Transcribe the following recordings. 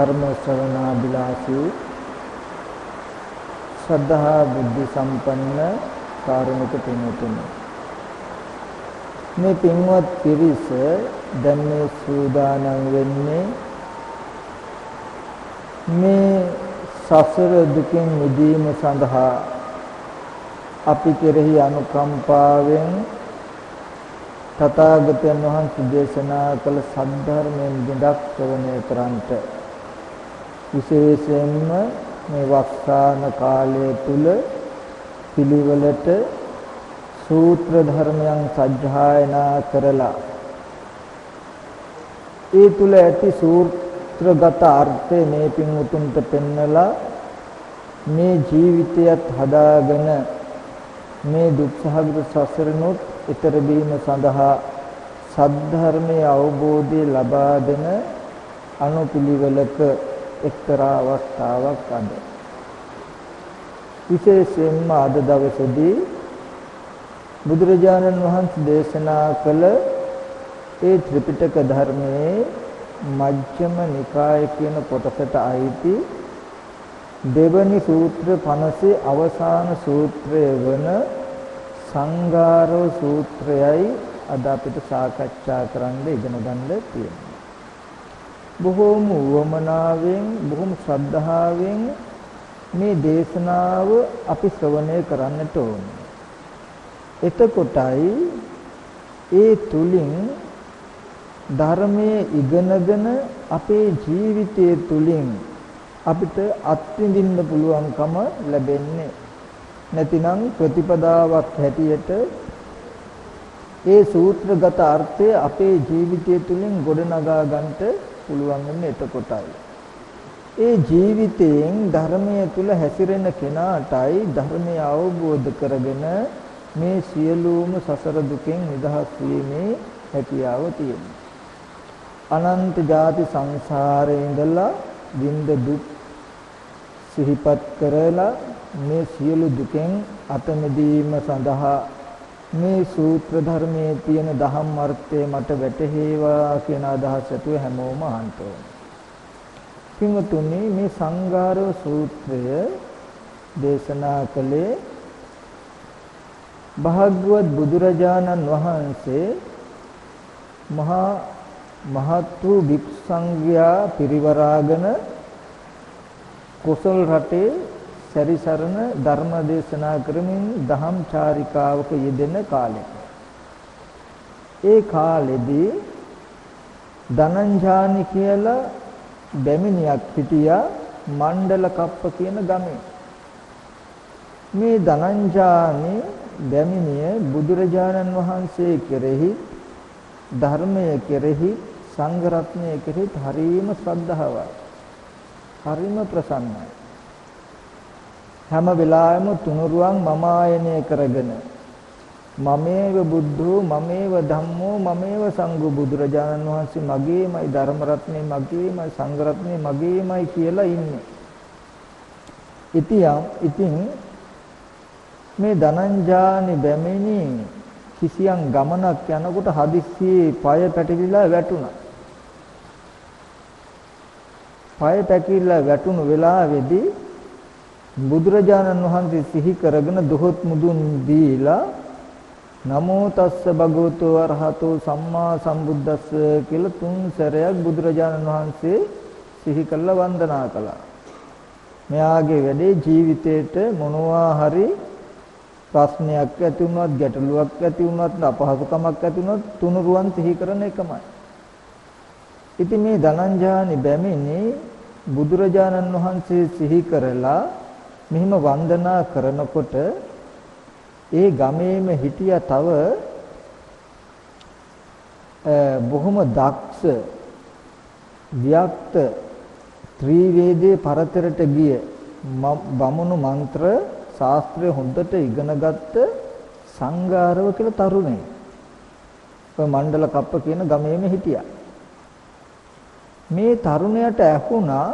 ධර්ම ශ්‍රවණාබිලාසී ශ්‍රද්ධා බුද්ධ සම්පන්න කාරුණික පින්වතුනි, මේ පින්වත් පිරිස දැන් මේ සූදානම් වෙන්නේ මේ සසර දුකින් මිදීම සඳහා අපි කෙරෙහි අනුකම්පාවෙන් තථාගතයන් වහන්සේ දේශනා කළ සද්ධර්මයෙන් ගොඩක් ශ්‍රවණය කරන්ට, විශේෂයෙන්ම මේ වස්සාන කාලය තුල පිළිවෙලට සූත්‍ර ධර්මයන් සජ්ජායනා කරලා ඒ තුල ඇති සූත්‍රගත අර්ථය මේ පින්වුතුන්ට පෙන්නලා මේ ජීවිතයත් හදාගෙන මේ දුක්සහගත සසරනොත් ඊතර වීම සඳහා සද්ධර්මයේ අවබෝධය ලබා දෙන අනුපිළිවෙලක එක්තරා අවස්ථාවක් අද. විශේෂයෙන්ම අද දවසේදී බුදුරජාණන් වහන්සේ දේශනා කළ ඒ ත්‍රිපිටක ධර්මයේ මජ්ක්‍ධිම නිකාය කියන කොටසට අයිති දෙවනි සූත්‍ර 50 අවසාන සූත්‍රය වන සංඝාරෝ සූත්‍රයයි අද අපිට සාකච්ඡා කරන්න ඉගෙන ගන්න තියෙනවා. බොහෝම වමනාවෙන් බොහොම ශ්‍රද්ධාවෙන් මේ දේශනාව අපි ශ්‍රවණය කරන්නට ඕනේ. එතකොටයි ඒ තුලින් ධර්මයේ ඉගෙනගෙන අපේ ජීවිතයේ තුලින් අපිට අත්විඳින්න පුළුවන්කම ලැබෙන්නේ. නැතිනම් ප්‍රතිපදාවක් හැටියට ඒ සූත්‍රගත අර්ථය අපේ ජීවිතය තුලින් ගොඩනගා ගන්නට පුළුවන් වෙන්නේ එතකොටයි. ඒ ජීවිතයෙන් ධර්මයේ තුල හැසිරෙන කෙනාටයි ධර්මය අවබෝධ කරගෙන මේ සියලුම සසර දුකෙන් නිදහස් වීමේ හැකියාව තියෙනවා. අනන්ත ජාති සංසාරේ ඉඳලා විඳ දුක් සිහිපත් කරලා මේ සියලු දුකෙන් අත මිදීම සඳහා මේ සූත්‍ර ධර්මයේ තියෙන දහම් අර්ථය මට වැටහෙවා කියන අදහස ඇතුව හැමෝම අහන්න ඕනේ. පින්වතුනි, මේ සංඝාරෝ සූත්‍රය දේශනා කළේ භාග්‍යවත් බුදුරජාණන් වහන්සේ මහත් වූ භික්ෂු සංඝයා පිරිවරාගෙන කොසල් රටේ සැරිසරන ධර්ම දේශනා කරමින් දහම් චාරිකාවක යෙදෙන කාලෙක. ඒ කාලෙදී ධනංජානි කියලා බැමිණියක් හිටියා මණ්ඩල කප්ප කියන ගමේ. මේ ධනංජානි බැමිණිය බුදුරජාණන් වහන්සේ කෙරෙහි ධර්මය කෙරෙහි සංඝ රත්නය කෙරෙහි හරීම ශ්‍රද්ධාවයි. හරීම ප්‍රසන්නයි. හැම වෙලාවෙම තුනුරුවන් මම ආයනය කරගෙන මමේව බුද්ධෝ මමේව ධම්මෝ මමේව සංඝෝ, බුදුරජාණන් වහන්සේ මගේමයි, ධර්ම රත්නේ මගේමයි, සංඝ රත්නේ මගේමයි කියලා ඉන්නේ. ඉතින් මේ ධනංජානි බැමිණි කිසියම් ගමනක් යනකොට හදිස්සියේ පාය පැටලිලා වැටුණා. පාය පැකිලා වැටුණු වෙලාවේදී බුදුරජාණන් වහන්සේ සිහි කරගෙන දොහොත් මුදුන් දීලා නමෝ තස්ස භගවතු වරහතෝ සම්මා සම්බුද්දස්ස කියලා 3 සැරයක් බුදුරජාණන් වහන්සේ සිහි කරලා වන්දනා කළා. මෙයාගේ වැඩේ ජීවිතේට මොනවා හරි ප්‍රශ්නයක් ඇති වුණත්, ගැටලුවක් ඇති වුණත්, අපහසුකමක් ඇති වුණත් තුනුරුවන් සිහි කරන එකමයි. ඉතින් මේ ධනංජානි බැමිණි බුදුරජාණන් වහන්සේ සිහි කරලා මෙහිම වන්දනා කරනකොට ඒ ගමේම හිටිය තව බොහොම දක්ෂ ව්‍යක්ත ත්‍රිවේදයේ පරතරට ගිය බමුණු මන්ත්‍ර ශාස්ත්‍රය හොඳට ඉගෙනගත්ත සංඝාරව කියලා තරුණයෙක්. ඔය මණ්ඩල කප්ප කියන ගමේම හිටියා. මේ තරුණයට ඇහුණා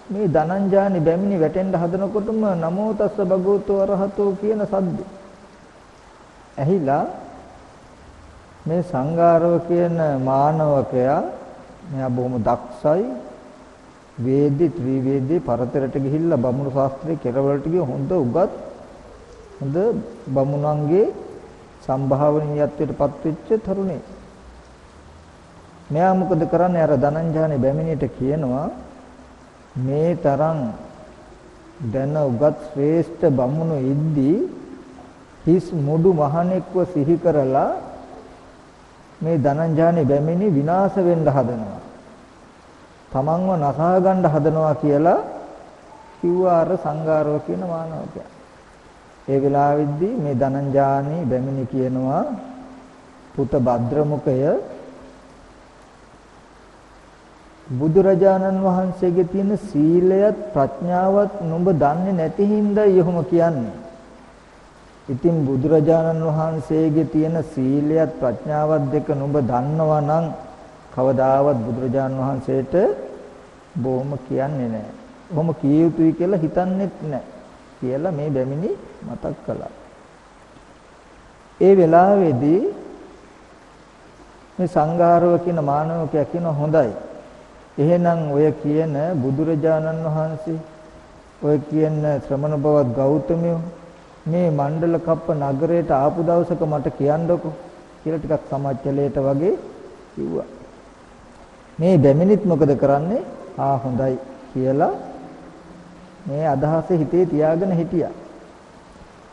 මේ ධනංජානි බැමිණි වැටෙන්න හදනකොටම නමෝ තස්ස භගවතු වරහතෝ කියන සද්ද ඇහිලා මේ සංඝාරව කියන මානවකයා මෙයා බොහොම දක්ෂයි වේදි ත්‍රිවේදී පරතරට ගිහිල්ලා බමුණු ශාස්ත්‍රයේ කෙරවලට ගිය හොඳ උගත් හොඳ බමුණන්ගේ සම්භාවනීයත්වයටපත් වෙච්ච තරුණේ. මෙයා මොකද කරන්නේ? අර ධනංජානේ බැමිණියට කියනවා මේ තරම් දැන උගත් ශ්‍රේෂ්ඨ බමුණු ඉද්දී හිස් මුඩු මහණෙක්ව සිහි කරලා මේ ධනංජානේ බැමිණි විනාශ වෙන්න හදනවා. තමන්ව නසා ගන්න හදනවා කියලා කිව්වා අර සංඝාරව කියන මානවකයා. ඒ වෙලාවෙද්දී මේ ධනංජානේ බැමිණි කියනවා පුත භද්‍රමුඛය බුදුරජාණන් වහන්සේගේ තියෙන සීලයත් ප්‍රඥාවත් නුඹ දන්නේ නැති හින්දා එහෙම කියන්නේ. ඉතින් බුදුරජාණන් වහන්සේගේ තියෙන සීලයත් ප්‍රඥාවත් දෙක නුඹ දන්නවා නම් කවදාවත් බුදුරජාණන් වහන්සේට බොහොම කියන්නේ නැහැ. බොහොම කිය යුතුයි කියලා හිතන්නේත් නැහැ කියලා මේ බැමිණි මතක් කළා. ඒ වෙලාවේදී මේ සංඝාරව කියන මානවකයා කියන හොඳයි. එහෙනම් ඔය කියන බුදුරජාණන් වහන්සේ ඔය කියන ශ්‍රමණ බවත් ගෞතමයෝ මේ මණ්ඩල කප්ප නගරයට ආපු දවසක මට කියන්නකෝ කියලා ටිකක් සමච්චලයට වගේ කිව්වා. මේ බැමිණිත් මොකද කරන්නේ? හොඳයි කියලා මේ අදහස හිතේ තියාගෙන හිටියා.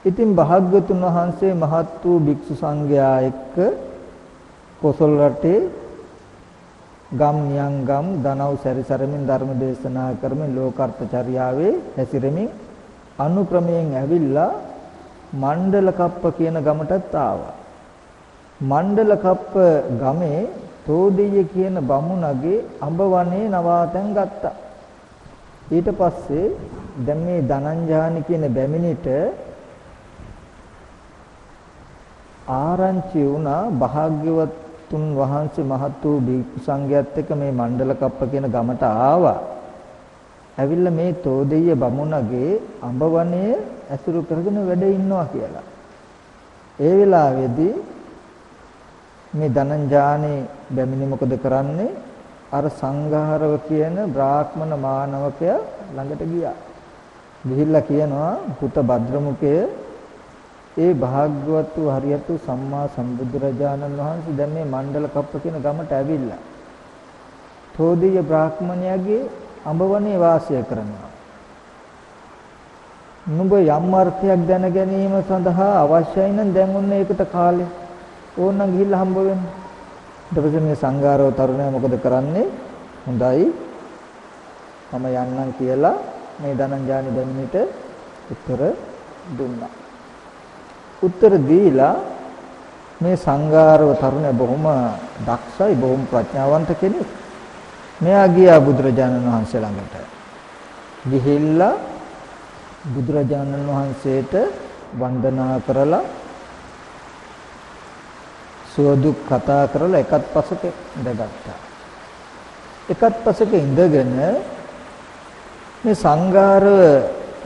ඉතින් භාග්‍යවතුන් වහන්සේ මහත් වූ භික්ෂු සංඝයා එක්ක කොසල් රටේ ගම් නියංගම් දනව් සැරිසරමින් ධර්ම දේශනා කරමින් ලෝකාර්ථ චර්යාවේ හැසිරෙමින් අනුක්‍රමයෙන් ඇවිල්ලා මණ්ඩල කප්ප කියන ගමටත් ආවා. මණ්ඩල කප්ප ගමේ තෝදිය කියන බමුණගේ අඹ වනේ නවාතැන් ගත්තා. ඊට පස්සේ දැන් මේ ධනංජානි කියන බැමිණිට ආරංචි වුණා භාග්‍යවතුන් වහන්සේ මහත් වූ භික්ෂු සංඝයාත් එක්ක මේ මණ්ඩල කප්ප කියන ගමට ආවා. ඇවිල්ලා මේ තෝදෙය බමුණගේ අඹ වනයේ ඇසුරු කරගෙන වැඩ ඉන්නවා කියලා. ඒ වෙලාවේදී මේ ධනංජානේ බැමිණි මොකද කරන්නේ? අර සංඝාරව කියන බ්‍රාහ්මණ මානවකයා ළඟට ගියා. ගිහිල්ලා කියනවා පුත භද්‍රමුඛය ඒ භාග්‍යවත් වූ හරියට සම්මා සම්බුදුරජාණන් වහන්සේ දැන් මේ මණ්ඩල කප්ප කියන ගමට ඇවිල්ලා තෝදිය බ්‍රාහ්මණයාගේ අඹවනේ වාසය කරනවා. නුඹ යම් අර්ථයක් දැන ගැනීම සඳහා අවශ්‍යයි නම් දැන් ඔන්න ඒකට කාලේ ඕනනම් ගිහිල්ලා හම්බ වෙන්න. ඊට පස්සේ මේ සංඝාරව තරුණයා මොකද කරන්නේ? හොඳයි මම යන්නම් කියලා මේ ධනංජානි බැමිණිට උත්තර දුන්නා. උත්තර දීලා මේ සංඝාරව තරුණයා බොහොම දක්ෂයි, බොහොම ප්‍රඥාවන්ත කෙනෙක්. මෙයා ගියා බුදුරජාණන් වහන්සේ ළඟට. ගිහිල්ලා බුදුරජාණන් වහන්සේට වන්දනා කරලා සුවදුක් කතා කරලා එකත් පසක ඉඳගත්තා. එකත් පසක ඉඳගෙන මේ සංඝාර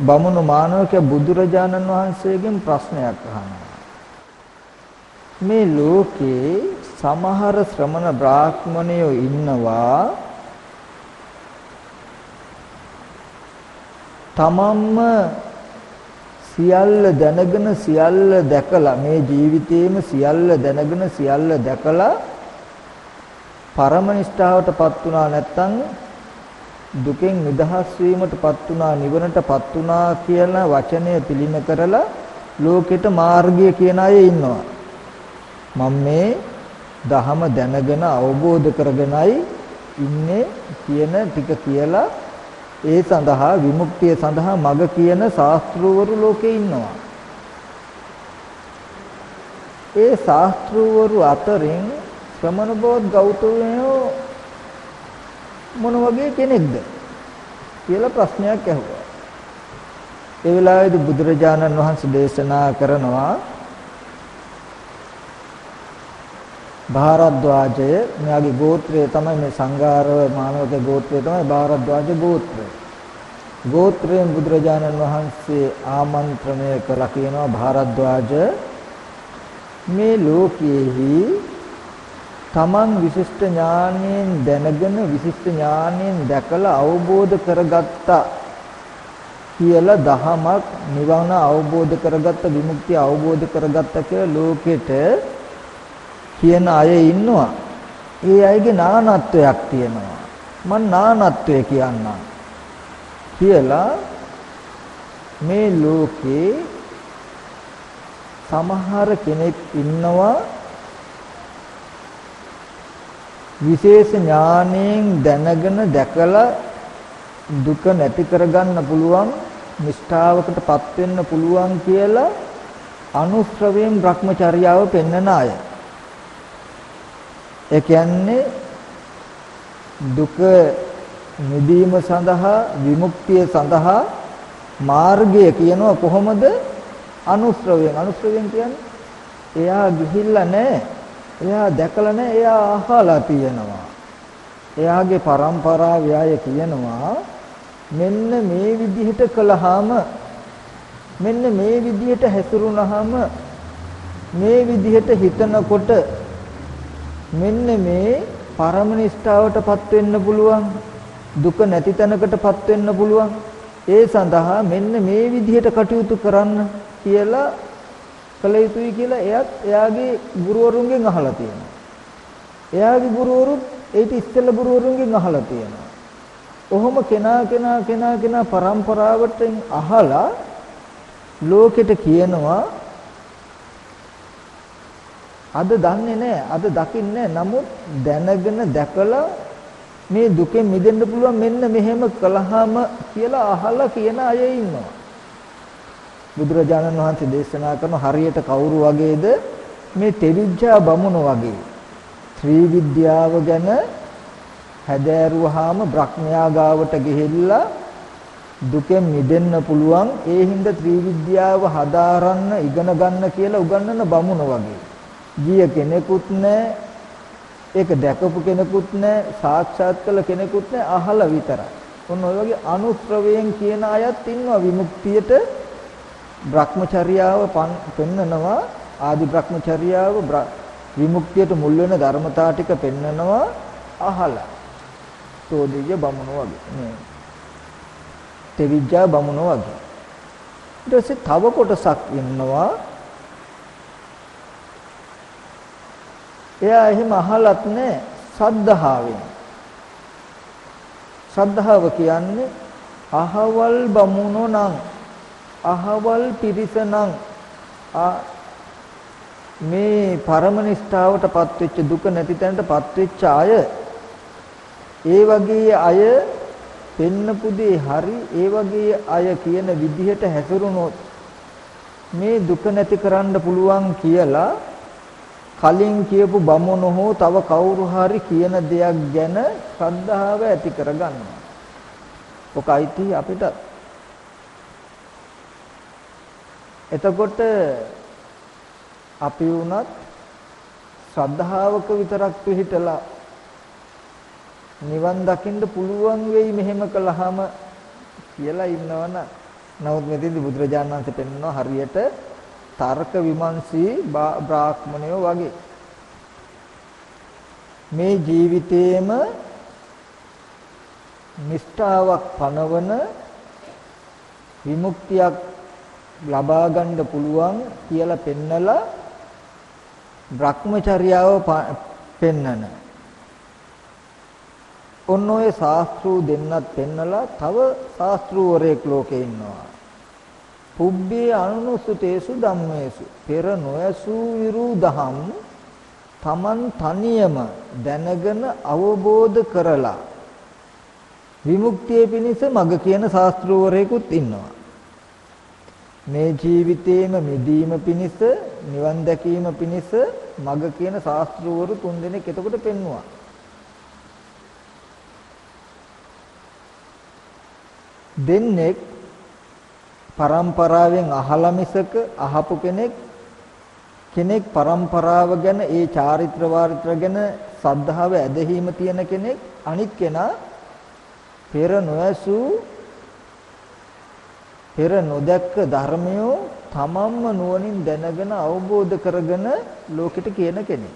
බමුණු මානවකයා බුදුරජාණන් වහන්සේගෙන් ප්‍රශ්නයක් අහනවා. මේ ලෝකේ සමහර ශ්‍රමණ බ්‍රාහ්මණයෝ ඉන්නවා තමන්ම සියල්ල දැනගෙන සියල්ල දැකලා මේ ජීවිතේම සියල්ල දැනගෙන සියල්ල දැකලා පරම නිෂ්ඨාවටපත් වුණා නැත්නම් දුකෙන් නිදහස් වීමටපත් වුණා නිවනටපත් වුණා කියන වචනය පිළිම කරලා ලෝකෙට මාර්ගය කියන අය ඉන්නවා. මම මේ දහම දැනගෙන අවබෝධ කරගෙනයි ඉන්නේ කියන ටික කියලා ඒ සඳහා විමුක්තිය සඳහා මඟ කියන ශාස්ත්‍රවරු ලෝකේ ඉන්නවා. ඒ ශාස්ත්‍රවරු අතරින් ශ්‍රමණ බෝධ ගෞතමයෝ මොන වගේ කෙනෙක්ද කියලා ප්‍රශ්නයක් ඇහුවා. ඒ වෙලාවේදී බුදුරජාණන් වහන්සේ දේශනා කරනවා භාරද්වාජය මෙයාගේ ගෝත්‍රය තමයි මේ සංඝාරව මානවකගේ ගෝත්‍රය තමයි භාරද්වාජ ගෝත්‍රය. ගෝත්‍රයෙන් බුදුරජාණන් වහන්සේ ආමන්ත්‍රණය කළා කියනවා භාරද්වාජ මේ ලෝකයේහි තමන් විශිෂ්ට ඥානයෙන් දැනගෙන විශිෂ්ට ඥානයෙන් දැකලා අවබෝධ කරගත්තා කියලා දහමක් නිවන අවබෝධ කරගත්ත විමුක්තිය අවබෝධ කරගත්ත කියලා ලෝකෙට කියන අය ඉන්නවා. ඒ අයගේ නානත්වයක් තියෙනවා. මම නානත්වය කියන්නම් කියලා මේ ලෝකේ සමහර කෙනෙක් ඉන්නවා විශේෂ ඥාණයෙන් දැනගෙන දැකලා දුක නැති කරගන්න පුළුවන් නිෂ්ඨාවකටපත් වෙන්න පුළුවන් කියලා අනුශ්‍රවයෙන් භ්‍රමචර්යාව පෙන්වන අය. ඒ කියන්නේ දුක නිදීම සඳහා විමුක්තිය සඳහා මාර්ගය කියනවා කොහොමද? අනුශ්‍රවයෙන්. අනුශ්‍රවයෙන් කියන්නේ එයා ගිහිල්ලා නැහැ. එයා දැකලා නැහැ. එයා අහලා තියෙනවා. එයාගේ પરම්පරාව අය කියනවා මෙන්න මේ විදිහට කළාම මෙන්න මේ විදිහට හැසිරුණාම මේ විදිහට හිතනකොට මෙන්න මේ පරම නිෂ්ඨාවටපත් වෙන්න පුළුවන් දුක නැති තැනකටපත් වෙන්න පුළුවන් ඒ සඳහා මෙන්න මේ විදිහට කටයුතු කරන්න කියලා කළ යුතුයි කියලා එයාගේ ගුරුවරුන්ගෙන් අහලා තියෙනවා. එයාගේ ගුරුවරුත් ඒත් ඉස්සෙල්ලා ගුරුවරුන්ගෙන් අහලා තියෙනවා. ඔහොම කෙනා પરම්පරාවටෙන් අහලා ලෝකෙට කියනවා අද දන්නේ නැහැ අද දකින්නේ නමුත් දැනගෙන දැකලා මේ දුකෙන් මිදෙන්න පුළුවන් මෙන්න මෙහෙම කළාම කියලා අහලා කියන අය ඉන්නවා. බුදුරජාණන් වහන්සේ දේශනා කරන හරියට කවුරු වගේද මේ තෙවිජ්ජා බමුණු වගේ ත්‍රිවිද්‍යාව ගැන හැදෑරුවාම බ්‍රහ්මයා ගාවට ගිහිල්ලා දුකෙන් මිදෙන්න පුළුවන් ඒ හින්දා ත්‍රිවිද්‍යාව හදාරන්න ඉගෙන ගන්න කියලා උගන්වන බමුණු වගේ. ගිය කෙනෙකුත් නැහැ ඒක දැකපු කෙනෙකුත් නැහැ සාක්ෂාත් කළ කෙනෙකුත් නැහැ අහලා විතරයි. ඔන්න ඔය වගේ අනුශ්‍රවයෙන් කියන අයත් ඉන්නවා විමුක්තියට භ්‍රමචර්යාව පෙන්නනවා ආදි භ්‍රමචර්යාව විමුක්තියට මුල් වෙන ධර්මතා ටික පෙන්නනවා අහලා. තෝදිය බමුණෝ වගේ නේ. තෙවිජ්ජා බමුණෝ වගේ. ඊට පස්සේ තව කොටසක් ඉන්නවා එයා එහෙම අහලත් නැහැ සද්ධාවෙන්. සද්ධාව කියන්නේ අහවල් බමුණෝ නම් අහවල් පිරිස නම් මේ පරම නිෂ්ඨාවටපත් වෙච්ච දුක නැති තැනටපත් වෙච්ච අය ඒ වගේ අය පෙන්නපු දේ හරි ඒ වගේ අය කියන විදිහට හැසිරුණොත් මේ දුක නැති කරන්න පුළුවන් කියලා කලින් කියපු බමුණෝ හෝ තව කවුරු හරි කියන දෙයක් ගැන ශ්‍රද්ධාව ඇති කරගන්නවා. ඔකයිති අපිට. එතකොට අපි වුණත් ශ්‍රද්ධාවක විතරක් පිහිටලා නිවන් දකින්න පුළුවන් වෙයි මෙහෙම කළාම කියලා ඉන්නවනම් නමුත් මෙතෙන්දී බුදුරජාණන් වහන්සේ පෙන්වනවා හරියට තර්ක විමර්ශී බ්‍රාහ්මණයෝ වගේ මේ ජීවිතේම නිෂ්ඨාවක් පනවන විමුක්තියක් ලබා ගන්න පුළුවන් කියලා පෙන්නලා භ්‍රමචර්යාව පෙන්නන ඔන්න ඔය ශාස්ත්‍රූ දෙන්නත් පෙන්නලා තව ශාස්ත්‍රූවරයෙක් ලෝකේ ඉන්නවා. පුබ්බේ අනුසුතේසු ධම්මේසු පෙර නොයසූ විරු දහම් තමන් තනියම දැනගෙන අවබෝධ කරලා විමුක්තිය පිණිස මඟ කියන ශාස්ත්‍රූවරයෙකුත් ඉන්නවා. මේ ජීවිතේම මිදීම පිණිස නිවන් දැකීම පිණිස මඟ කියන ශාස්ත්‍රූවරු තුන්දෙනෙක් එතකොට පෙන්වුවා. දෙන්නෙක් પરම්පරාවෙන් අහලා මිසක අහපු කෙනෙක් પરම්පරාව ගැන ඒ චාරිත්‍ර වාරිත්‍ර ගැන සද්ධාව ඇදහිීම තියෙන කෙනෙක් අනිත් කෙනා පෙර නොඇසූ පෙර නොදැක්ක ධර්මයෝ තමන්ම නුවණින් දැනගෙන අවබෝධ කරගෙන ලෝකෙට කියන කෙනෙක්.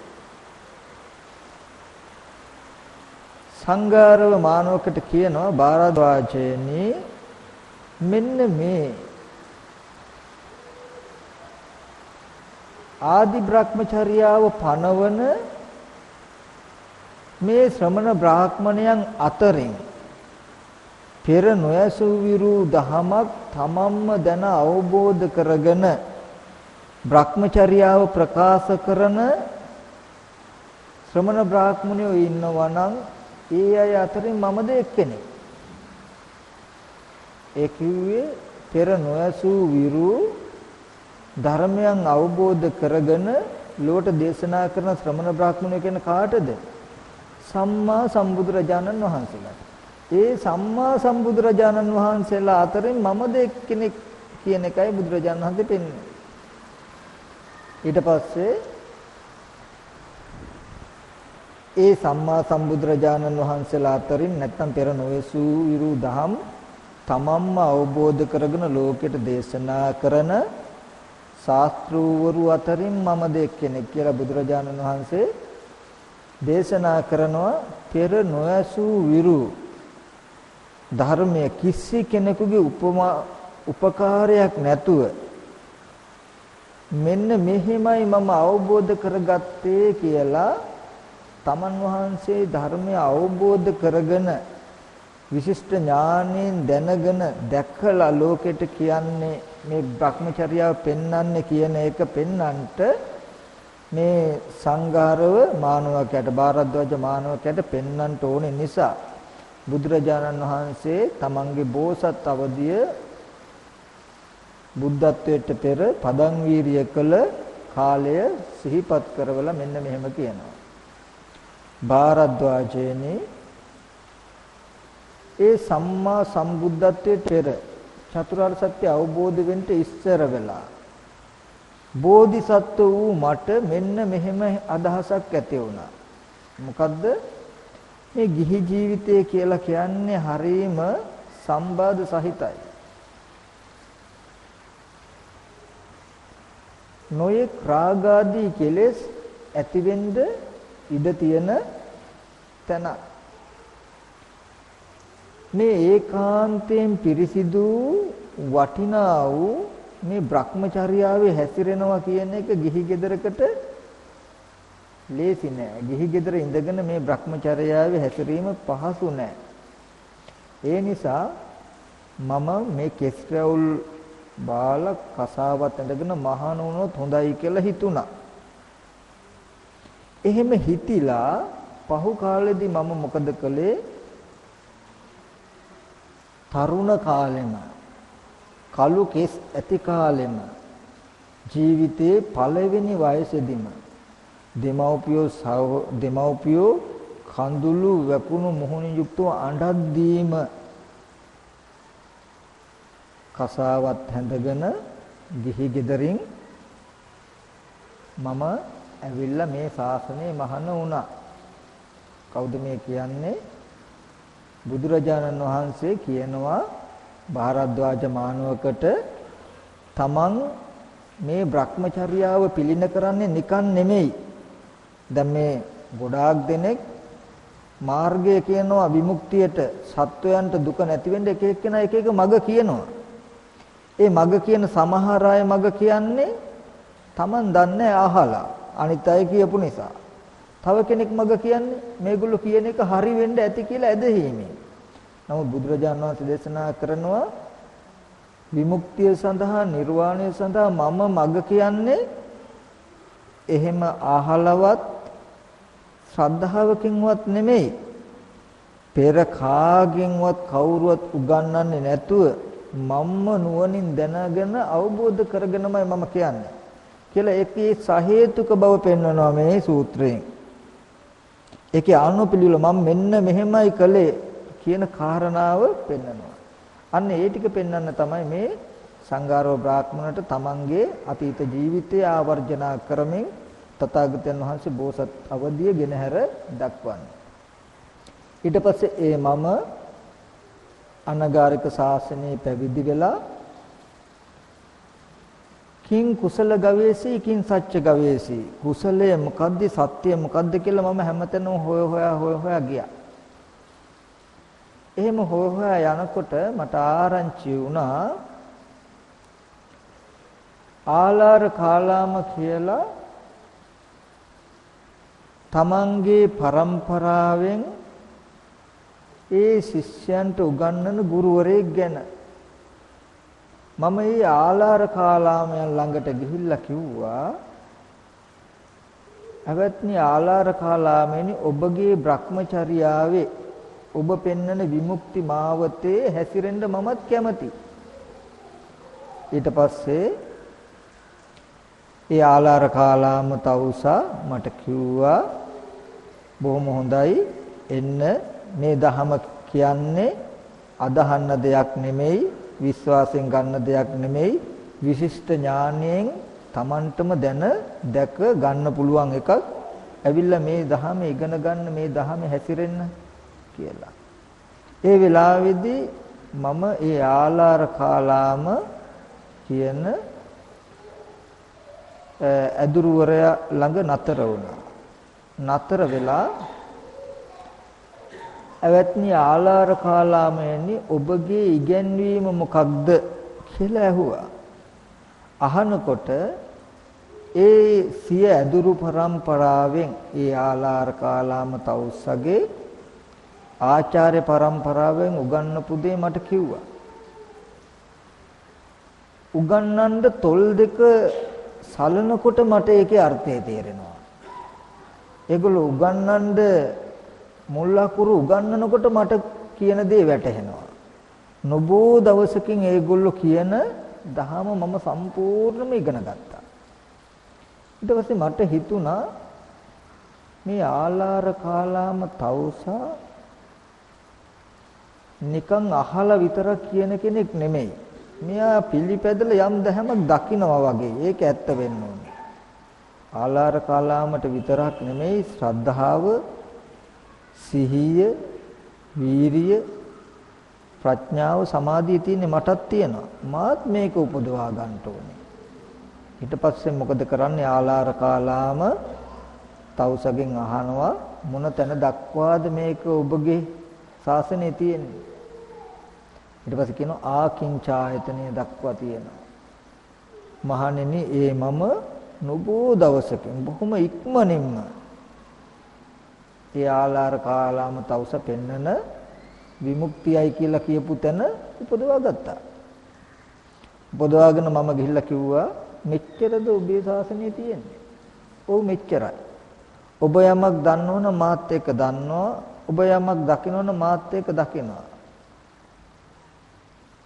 සංඝාරව මානවකට කියනවා භාරද්වාජයනි මෙන්න මේ ආදි බ්‍රහ්මචර්යාව පනවන මේ ශ්‍රමණ බ්‍රාහ්මණයන් අතරින් පෙර නොයසූ විරු දහමක් තමන්ම දැන අවබෝධ කරගෙන බ්‍රහ්මචර්යාව ප්‍රකාශ කරන ශ්‍රමණ බ්‍රාහ්මණයෝ ඉන්නවා නම් ඒ අය අතරින් මමද එක්කෙනෙක්. ඒ කිව්වේ පෙර නොයසූ විරු ධර්මයන් අවබෝධ කරගෙන ලෝට දේශනා කරන ශ්‍රමණ බ්‍රාහ්මණයෝ කියන කාටද? සම්මා සම්බුදුරජාණන් වහන්සේලාට. ඒ සම්මා සම්බුදුරජාණන් වහන්සේලා අතරින් මමද එක්කෙනෙක් කියන එකයි බුදුරජාණන් වහන්සේ පෙන්වන්නේ. ඊට පස්සේ ඒ සම්මා සම්බුදුරජාණන් වහන්සේලා අතරින් නැත්තම් පෙර නොයසූ විරු දහම් තමන්ම අවබෝධ කරගෙන ලෝකෙට දේශනා කරන ශාස්ත්‍රූවරු අතරින් මමද එක්කෙනෙක් කියලා බුදුරජාණන් වහන්සේ දේශනා කරනවා. පෙර නොයසූ විරු ධර්මයේ කිසි කෙනෙකුගේ උපකාරයක් නැතුව මෙන්න මෙහෙමයි මම අවබෝධ කරගත්තේ කියලා තමන් වහන්සේ ධර්මය අවබෝධ කරගෙන විශිෂ්ට ඥාණයෙන් දැනගෙන දැකලා ලෝකෙට කියන්නේ මේ භ්‍රමචර්යාව පෙන්වන්නේ කියන එක පෙන්වන්නට මේ සංඝාරව මානවකයට භාරද්වාජ මානවකයට පෙන්වන්නට ඕනේ නිසා බුදුරජාණන් වහන්සේ තමන්ගේ බෝසත් අවදිය බුද්ධත්වයට පෙර පදං වීරිය කළ කාලය සිහිපත් කරවලා මෙන්න මෙහෙම කියනවා. භාරද්වාජයනි ඒ සම්මා සම්බුද්ධත්වයට පෙර චතුරාර්ය සත්‍ය අවබෝධ වෙන්න ඉස්සර වෙලා බෝධිසත්ව වූ මට මෙන්න මෙහෙම අදහසක් ඇති වුණා. මොකද්ද? මේ ගිහි ජීවිතය කියලා කියන්නේ හරීම සම්බාධ සහිතයි. නොයෙක් රාගාදී කෙලෙස් ඇතිවෙන්න ඉඩ තියෙන තැන. මේ ඒකාන්තයෙන් පිරිසිදු වටිනා වූ මේ භ්‍රමචර්යාවේ හැසිරෙනවා කියන එක ගිහි ගෙදරකට ලේසි නෑ. ගිහි ගෙදර ඉඳගෙන මේ භ්‍රමචර්යාවේ හැසිරීම පහසු නෑ. ඒ නිසා මම මේ කෙස් රැවුල් බාල කසාවත් ඇඳගෙන මහාන වුණොත් හොඳයි කියලා හිතුණා. එහෙම හිතිලා පහු කාලෙදී මම මොකද කළේ? තරුණ කාලෙම කළු කෙස් ඇති කාලෙම ජීවිතේ පළවෙනි වයසේදීම දෙමව්පියෝ කඳුළු වැපුණු මුහුණින් යුක්තව අඬද්දීම කසාවත් හැඳගෙන ගිහි ගෙදරින් මම ඇවිල්ලා මේ ශාසනය මහාන වුණා. කවුද මේ කියන්නේ? බුදුරජාණන් වහන්සේ කියනවා භාරද්වාජ මානවකට තමන් මේ භ්‍රමචර්යාව පිළින කරන්නේ නිකන් නෙමෙයි. දැන් මේ ගොඩාක් දෙනෙක් මාර්ගය කියනවා විමුක්තියට සත්වයන්ට දුක නැති වෙන්න එක එක්කෙනා එක එක මඟ කියනවා. ඒ මඟ කියන සමහර අය මඟ කියන්නේ තමන් දන්නේ අහලා අනිත් අය කියපු නිසා. තව කෙනෙක් මඟ කියන්නේ මේගොල්ලෝ කියන එක හරි වෙන්න ඇති කියලා ඇදහිීමේ. නමුත් බුදුරජාණන් වහන්සේ දේශනා කරනවා විමුක්තිය සඳහා නිර්වාණය සඳහා මම මඟ කියන්නේ එහෙම අහලවත් ශ්‍රද්ධාවකින්වත් නෙමෙයි. පෙර කාගෙන්වත් කවුරුවත් උගන්වන්නේ නැතුව මම්ම නුවණින් දැනගෙන අවබෝධ කරගෙනමයි මම කියන්නේ කියලා ඒකේ සහේතුක බව පෙන්වනවා මේ සූත්‍රයෙන්. ඒකේ අනුපිළිවෙල මම මෙන්න මෙහෙමයි කළේ කියන කාරණාව පෙන්වනවා. අන්න ඒ ටික පෙන්වන්න තමයි මේ සංඝාරව බ්‍රාහ්මණයට තමන්ගේ අතීත ජීවිතය ආවර්ජනා කරමින් තථාගතයන් වහන්සේ බෝසත් අවදිය ගෙනහැර දක්වන්නේ. ඊට පස්සේ ඒ මම අනගාരിക ශාසනයේ පැවිදි වෙලා කිං කුසල ගවේෂී කිං සත්‍ය ගවේෂී කුසලය මොකද්ද සත්‍ය මොකද්ද කියලා මම හැමතැනම හොය හොයා ගියා. එහෙම හොයා යනකොට මට ආරංචි වුණා ආලාර කාලාම කියලා තමන්ගේ પરම්පරාවෙන් ඒ ශිෂ්‍යයන්ට උගන්වන ගුරුවරයෙක් ගැන. මම මේ ආලාර කාලාමයන් ළඟට ගිහිල්ලා කිව්වා අවත්නි ආලාර කාලාමෙනි ඔබගේ භ්‍රමචර්යාවේ ඔබ පෙන්වන විමුක්ති මාවතේ හැසිරෙන්න මමත් කැමතියි. ඊට පස්සේ ඒ ආලාර කාලාම තවුසා මට කිව්වා බොහොම හොඳයි එන්න මේ දහම කියන්නේ අදහන්න දෙයක් නෙමෙයි විශ්වාසයෙන් ගන්න දෙයක් නෙමෙයි විශිෂ්ට ඥාණයෙන් Tamanටම දැක ගන්න පුළුවන් එකක්. ඇවිල්ලා මේ දහම ඉගෙන ගන්න මේ දහමේ හැසිරෙන්න කියලා. ඒ වෙලාවේදී මම ඒ ආලාර කාලාම කියන අදුරුවරයා ළඟ නතර වුණා. නතර වෙලා අවත්නි ආලාර කාලාමයනි ඔබගේ ඉගැන්වීම මොකක්ද කියලා ඇහුවා. අහනකොට ඒ සිය අදුරු પરම්පරාවෙන් ඒ ආලාර කාලාම තවුස්සගේ ආචාර්ය પરම්පරාවෙන් උගන්වපු දේ මට කිව්වා. උගන්වන්න තොල් දෙක සලනකොට මට ඒකේ අර්ථය තේරෙනවා. ඒගොල්ලෝ උගන්වන්න මුල් අකුරු උගන්වනකොට මට කියන දේ වැටහෙනවා. නොබෝ දවසකින් ඒගොල්ලෝ කියන දහම මම සම්පූර්ණයෙන්ම ඉගෙන ගත්තා. ඊට පස්සේ මට හිතුණා මේ ආලාර කාලාම තවුසා නිකන් අහලා විතරක් කියන කෙනෙක් නෙමෙයි. මෙයා පිළිපැදලා යම් දහමක් දකිනවා වගේ. ඒක ඇත්ත වෙන්න ඕනේ. ආලාර කාලාමට විතරක් නෙමෙයි ශ්‍රද්ධාව, සිහිය, වීරිය, ප්‍රඥාව, සමාධිය තියෙන්නේ මටත් තියෙනවා. මාත් මේක උපදවා ගන්න ඕනේ. ඊට පස්සේ මොකද කරන්නේ? ආලාර කාලාම තවුසගෙන් අහනවා මොන තැන දක්වාද මේක ඔබගේ ශාසනයේ තියෙන්නේ? ඊට පස්සේ කියනවා ආකින්චායතනෙ දක්වා තියෙනවා. මහණෙනි ඒ මම නොබෝ දවසකින් බොහොම ඉක්මනින්ම ඒ ආලාර කාලාම තවුස පෙන්නන විමුක්තියයි කියලා කියපු තැන උපදවා ගත්තා. උපදවාගෙන මම ගිහිල්ලා කිව්වා මෙච්චරද ඔබේ ශාසනයේ තියෙන්නේ? ඔව් මෙච්චරයි. ඔබ යමක් දන්නවනම් මාත් එක්ක දන්නවා. ඔබ යමක් දකිනවනම් මාත් එක්ක දකිනවා.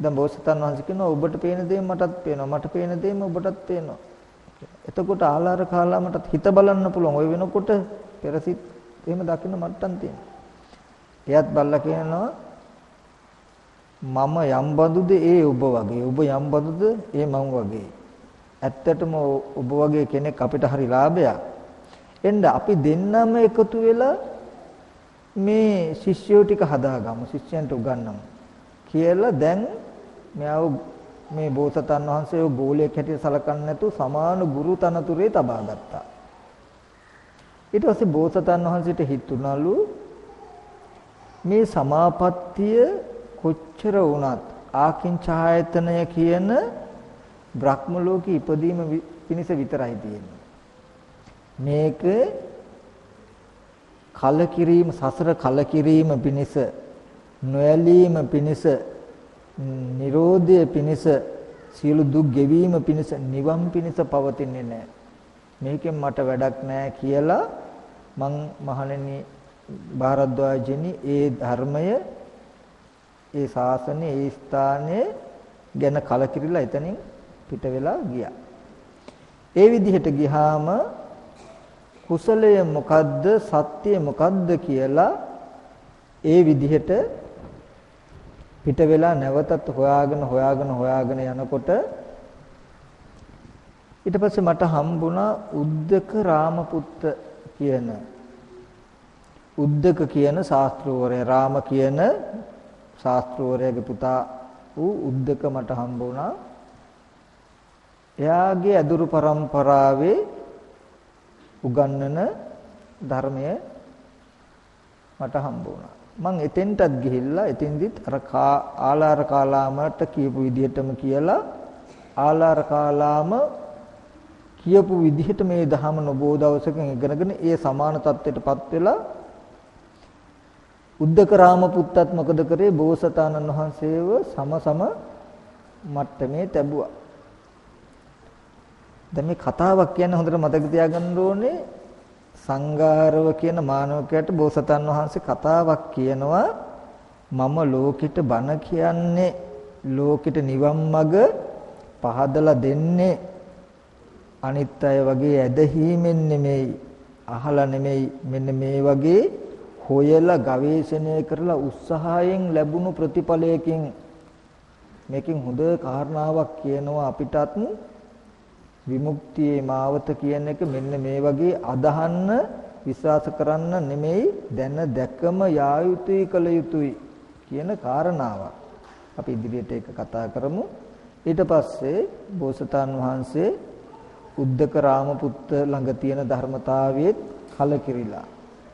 දැන් බෝසතාණන් වහන්සේ කියනවා ඔබට පේන දේ මටත් පේනවා. මට පේන දේම ඔබටත් පේනවා. එතකොට ආලාර කාලාමටත් හිත බලන්න පුළුවන්. ඔය වෙනකොට පෙරසිට එහෙම දකින්න මට්ටම් තියෙනවා. එයත් බල්ලා කියනවා මම යම් බඳුද ඒ ඔබ වගේ. ඔබ යම් බඳුද ඒ මම වගේ. ඇත්තටම ඔබ වගේ කෙනෙක් අපිට හරි ලාභයක්. එන්න අපි දෙන්නම එකතු වෙලා මේ ශිෂ්‍යයෝ ටික හදාගමු. ශිෂ්‍යයන්ට උගන්වමු කියලා දැන් මෙයාව මේ බෝසතාණන් වහන්සේ ගෝලයක් හැටියට සලකන්නේ නැතුව සමාන ගුරු තනතුරේ තබා ගත්තා. ඊට පස්සේ බෝසතාණන් වහන්සේට හිතුණලු මේ සමාපත්තිය කොච්චර වුණත් ආකින්චායතනය කියන බ්‍රහ්ම ලෝකේ ඉපදීම පිණිස විතරයි තියෙන්නේ. මේක කලකිරීම සසර කලකිරීම පිණිස නොයලීම පිණිස නිරෝධය පිණිස සියලු දුක් ගෙවීම පිණිස නිවන් පිණිස පවතින්නේ නැහැ. මේකෙන් මට වැඩක් නැහැ කියලා මං මහණෙනි භාරද්වාජනි ඒ ධර්මය ඒ ශාසනය ඒ ස්ථානයේ ගැන කලකිරිලා එතනින් පිට වෙලා ගියා. ඒ විදිහට ගියාම කුසලය මොකද්ද සත්‍ය මොකද්ද කියලා ඒ විදිහට පිට වෙලා නැවතත් හොයාගෙන යනකොට ඊට පස්සේ මට හම්බුණා උද්දක රාමපුත්ත කියන උද්දක කියන ශාස්ත්‍රවරයා රාම කියන ශාස්ත්‍රවරයාගේ පුතා වූ උද්දක මට හම්බුණා. එයාගේ අදුරු પરම්පරාවේ උගන්වන ධර්මය මට හම්බුණා. මං එතෙන්ටත් ගිහිල්ලා එතෙන්දිත් අර ආලාර කාලාමට කියපු විදිහටම කියලා ආලාර කාලාම කියපු විදිහට මේ ධහම නොබෝ දවසකින් ඉගෙනගෙන ඒ සමාන තත්ත්වයටපත් වෙලා උද්දක රාම පුත්තත් මොකද කරේ බෝසතාණන් වහන්සේව සම මට්ටමේ තැබුවා. දැන් මේ කතාවක් කියන්නේ හොඳට මතක තියාගන්න ඕනේ සංඝාරව කියන මානවකයට බෝසතාණන් වහන්සේ කතාවක් කියනවා මම ලෝකෙට බණ කියන්නේ ලෝකෙට නිවන් මඟ පහදලා දෙන්නේ අනිත් අය වගේ ඇදහිීමෙන් නෙමෙයි අහලා නෙමෙයි මෙන්න මේ වගේ හොයලා ගවේෂණය කරලා උත්සාහයෙන් ලැබුණු ප්‍රතිඵලයකින් මේකෙන් හොඳ කාරණාවක් කියනවා අපිටත් විමුක්තියේ මාවත කියන එක මෙන්න මේ වගේ අදහන්න විශ්වාස කරන්න නෙමෙයි දැන දැකම යා යුතුයි කළ යුතුයි කියන කාරණාවක් අපි ඉදිරියට ඒක කතා කරමු. ඊට පස්සේ බෝසතාණන් වහන්සේ උද්දක රාමපුත්ත ළඟ තියෙන ධර්මතාවයේ කලකිරිලා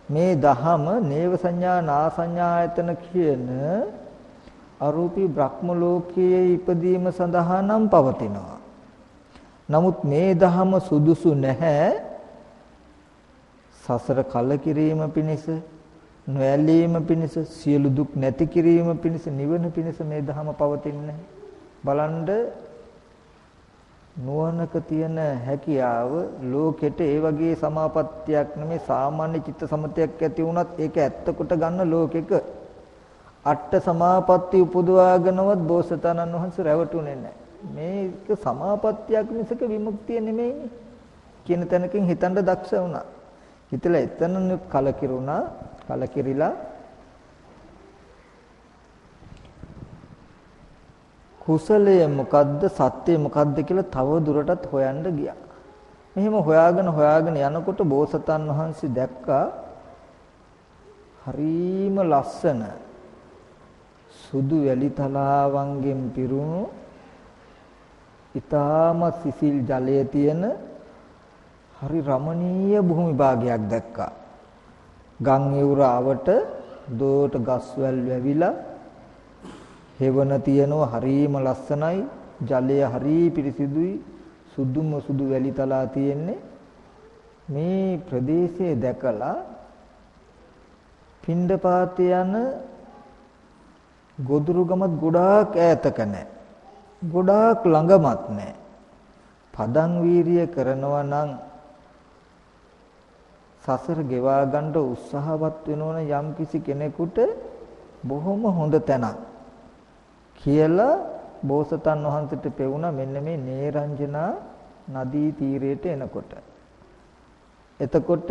මේ දහම නේව සංඥා නා සංඥායතන කියන අරූපී බ්‍රහ්ම ලෝකයේ ඉපදීම සඳහා නම් පවතිනවා. නමුත් මේ දහම සුදුසු නැහැ සසර කලකිරීම පිණිස නොඇලීම පිණිස සියලු දුක් නැති කිරීම පිණිස නිවන පිණිස මේ දහම පවතින්නේ. බලන්න නුවණක තියෙන හැකියාව ලෝකෙට ඒ වගේ සමාපත්තියක් නෙමේ සාමාන්‍ය චිත්ත සමතයක් ඇති වුණත් ඒක ඇත්ත කොට ගන්න ලෝකෙක අට සමාපatti උපදවාගෙනවත් බෝසතාණන් වහන්සේ රැවටුනේ නැහැ. මේක සමාපත්තියක් මිසක විමුක්තිය නෙමෙයිනේ කියන තැනකින් හිතන්න දක්ෂ වුණා. හිතලා එතනනුත් කලකිරුණා. කලකිරිලා කුසලය මොකද්ද සත්‍ය මොකද්ද කියලා තව දුරටත් හොයන්න ගියා. මෙහෙම හොයාගෙන යනකොට බෝසතාණන් වහන්සේ දැක්කා හරීම ලස්සන සුදු වැලි තලාවන්ගෙන් පිරුණු ඊටාම සිසිල් ජලයේ තියෙන හරි රමණීය භූමි භාගයක් දැක්කා. ගම් යුරාවට දෝට ගස්වැල් වැවිලා හේවන තියෙනවා හරීම ලස්සනයි ජලය හරි පිරිසිදුයි සුදුම සුදු වැලි තලා තියෙන්නේ මේ ප්‍රදේශයේ දැකලා පිණ්ඩපාත යන ගොදුරු ගමත් ගොඩාක් ඈතක නැහැ ගොඩාක් ළඟමත් නැහැ පදං වීරිය කරනවා නම් සසර ගෙවා ගන්න උත්සාහවත් වෙනවන යම් කිසි කෙනෙකුට බොහොම හොඳ තැනක් කියලා බෝසතන් වහන්සේට පෙවුණා මෙන්න මේ නේරංජනා නදී තීරයට එනකොට. එතකොට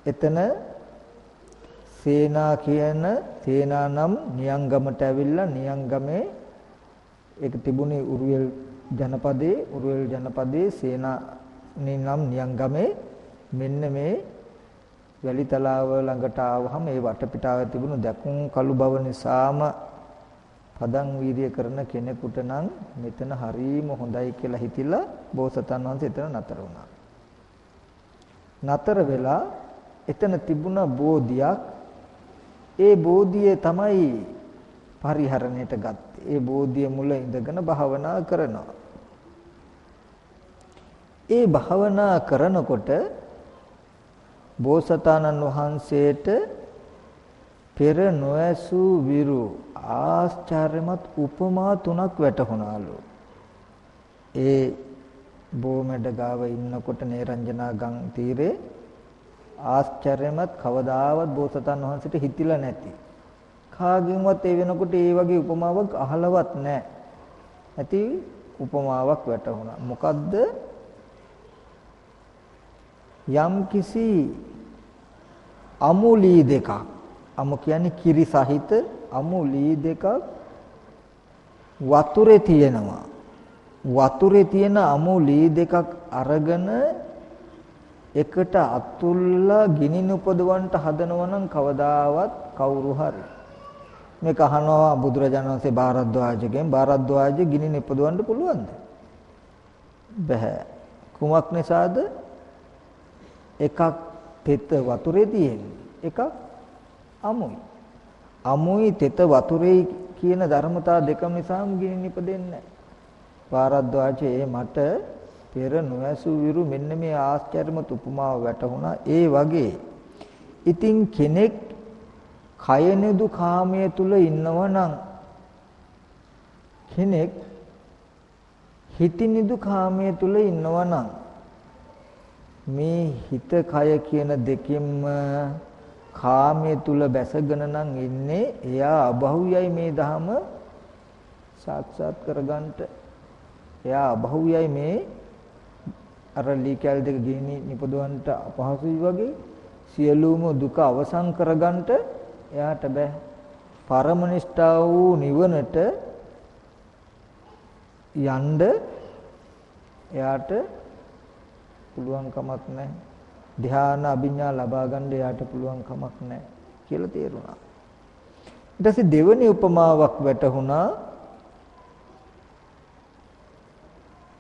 එතන සේනා කියන සේනා නම් නියංගමට ඇවිල්ලා නියංගමේ ඒක තිබුණේ උරුවෙල් ජනපදයේ සේනානි නම් නියංගමේ මෙන්න මේ වැලි තලාව ළඟට ආවහම ඒ වටපිටාවේ තිබුණු දැකුම් කළු බව නිසාම පදං වීර්ය කරන කෙනෙකුට නම් මෙතන හරීම හොඳයි කියලා හිතිලා බෝසතාණන් වහන්සේ එතන නතර වුණා. නතර වෙලා එතන තිබුණ බෝධියක් ඒ බෝධිය තමයි පරිහරණයට ගත්තේ. ඒ බෝධිය මුල ඉඳගෙන භාවනා කරනවා. ඒ භාවනා කරනකොට බෝසතාණන් වහන්සේට පෙර නොඇසූ විරු ආශ්චර්යමත් උපමා තුනක් වැටහුණාලු. ඒ බෝමැඩ ගාව ඉන්නකොට නේරංජනා ගම් තීරේ ආශ්චර්යමත් කවදාවත් බෝසතාණන් වහන්සේට හිතිලා නැති. කාගෙන්වත් ඒ වෙනකොට ඒ වගේ උපමාවක් අහලවත් නැහැ. ඇති උපමාවක් වැටහුණා. මොකද්ද? යම් කිසි අමුලී දෙකක් අමු කියන්නේ කිරි සහිත අමුලී දෙකක් වතුරේ තියෙනවා. වතුරේ තියෙන අමුලී දෙකක් අරගෙන එකට අතුල්ලා ගිනි උපදවන්න හදනවා නම් කවදාවත් කවුරු හරි මේක අහනවා බුදුරජාණන් වහන්සේ භාරද්වාජ ගිනි උපදවන්න පුළුවන්ද? බෑ. කුමක් නිසාද? එකක් තෙත වතුරේ තියෙන්නේ එකක් අමුයි. අමුයි තෙත වතුරේ කියන ධර්මතා දෙකම නිසාම ගිනි නිපදෙන්නේ නැහැ. පාරද්වාජයේ මට පෙර නොඇසු විරු මෙන්න මේ ආශ්චර්යමත් උපමාව වැටහුණා. ඒ වගේ ඉතින් කෙනෙක් කයනෙදු කාමයේ තුල ඉන්නවනම් කෙනෙක් හිතිනිදු කාමයේ තුල ඉන්නවනම් මේ හිත කය කියන දෙකෙන්ම කාමයේ තුල බැසගෙන නම් ඉන්නේ. එයා අබහුයයි මේ ධහම සාක්ෂාත් කරගන්නට. එයා අබහුයයි මේ අර ලීකැල් දෙක ගිනි නිපදවන්නට අපහසුයි වගේ සියලුම දුක අවසන් කරගන්නට එයාට බෑ. පරමනිෂ්ඨා වූ නිවනට යන්න එයාට පුළුවන් කමක් නැහැ. ධ්‍යාන අභිඥා ලබා ගන්න එයාට පුළුවන් කමක් නැහැ කියලා තේරුණා. ඊට පස්සේ දෙවෙනි උපමාවක් වැටහුණා.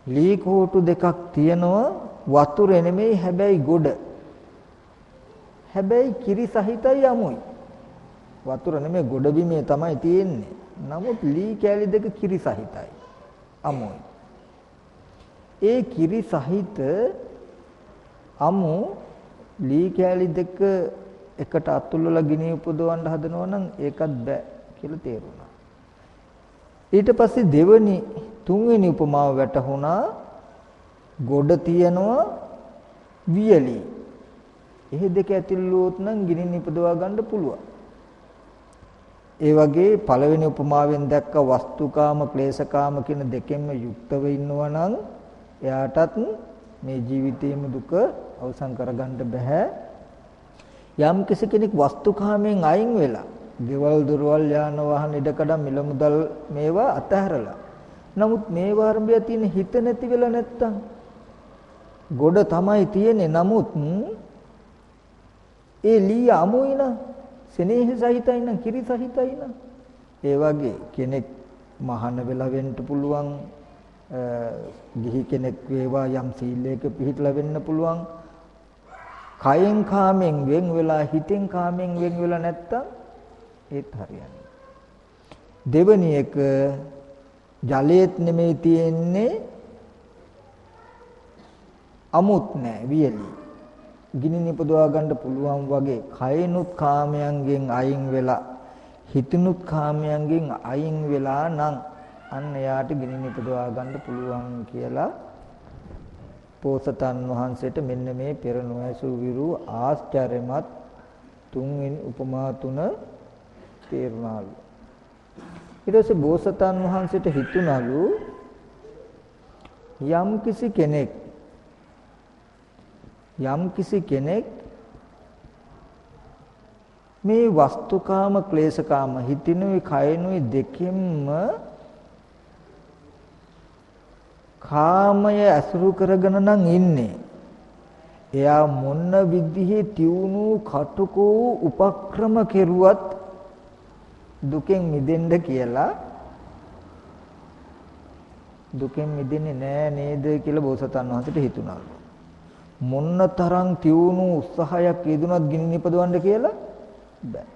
ලී කෝටු දෙකක් තියෙනවා වතුර නෙමෙයි හැබැයි ගොඩ. හැබැයි කිරි සහිතයි අමුයි. වතුර නෙමෙයි ගොඩ බිමේ තමයි තියෙන්නේ. නමුත් ලී කෑලි දෙක කිරි සහිතයි. අමුයි. ඒ කිරි සහිත අමු ලී කෑලි දෙක එකට අතුල්ලලා ගිනි උපදවන්න හදනවා නම් ඒකත් බෑ කියලා තේරුණා. ඊට පස්සේ දෙවෙනි තුන්වෙනි උපමාව වැටහුණා. ගොඩ තියනවා වියලි. එහෙ දෙක ඇතුළුවොත් නම් ගිනි නිපදවා ගන්න පුළුවන්. ඒ වගේ පළවෙනි උපමාවෙන් දැක්ක වස්තුකාම ක්ලේශකාම කියන දෙකෙන්ම යුක්තව ඉන්නවා නම් එයාටත් මේ ජීවිතයේම දුක අවසන් කරගන්න බෑ. යම් කෙනෙක් වස්තුකාමයෙන් අයින් වෙලා ගෙවල් දොරවල් යාන වාහන ඉඩකඩම් මිල මුදල් මේවා අතහැරලා නමුත් මේ වර්ගය තියෙන හිත නැති වෙලා නැත්තම් ගොඩ තමයි තියෙන්නේ. නමුත් ඒ ලී අමුයි නම් සෙනෙහ සහිතයි නම් කිරි සහිතයි නම් ඒ වගේ කෙනෙක් මහාන වෙලා වෙන්න පුළුවන්. ගිහි කෙනෙක් වේවා යම් සීලයක පිහිටලා වෙන්න පුළුවන්. කයෙන් කාමෙන් වෙන් වෙලා හිතෙන් කාමෙන් වෙන් වෙලා නැත්තම් ඒත් හරියන්නේ. දෙවෙනි එක ජලයේත් නෙමෙයි තියෙන්නේ අමුත් නෑ වියලි. ගිනි නිපදවා ගන්න පුළුවන් වගේ කයනුත් කාමයන්ගෙන් අයින් වෙලා හිතනුත් කාමයන්ගෙන් අයින් වෙලා නම් අන්න එයාට ගිනි නිපදවා ගන්න පුළුවන් කියලා පෝසතන් වහන්සේට මෙන්න මේ පෙර නොඇසු විරු ආශ්චර්යමත් තුන්වෙනි උපමා තුන තේරුණාලු. ඊට පස්සේ බෝසතන් වහන්සේට හිතුණලු යම් කිසි කෙනෙක් මේ වස්තුකාම ක්ලේශකාම හිතිනුයි කයනුයි දෙකෙන්ම කාමය ඇසුරු කරගෙන නම් ඉන්නේ. එයා මොන විදිහේ තියුණු කටුකෝ උපක්‍රම කෙරුවත් දුකෙන් මිදෙන්න කියලා දුකෙන් මිදෙන්නේ නෑ නේද කියලා බෝසතාණන් වහන්සේට හිතුණලු. මොන්න තරම් තියුණු උත්සාහයක් යෙදුනත් ගිනි නිපදවන්න කියලා බෑ.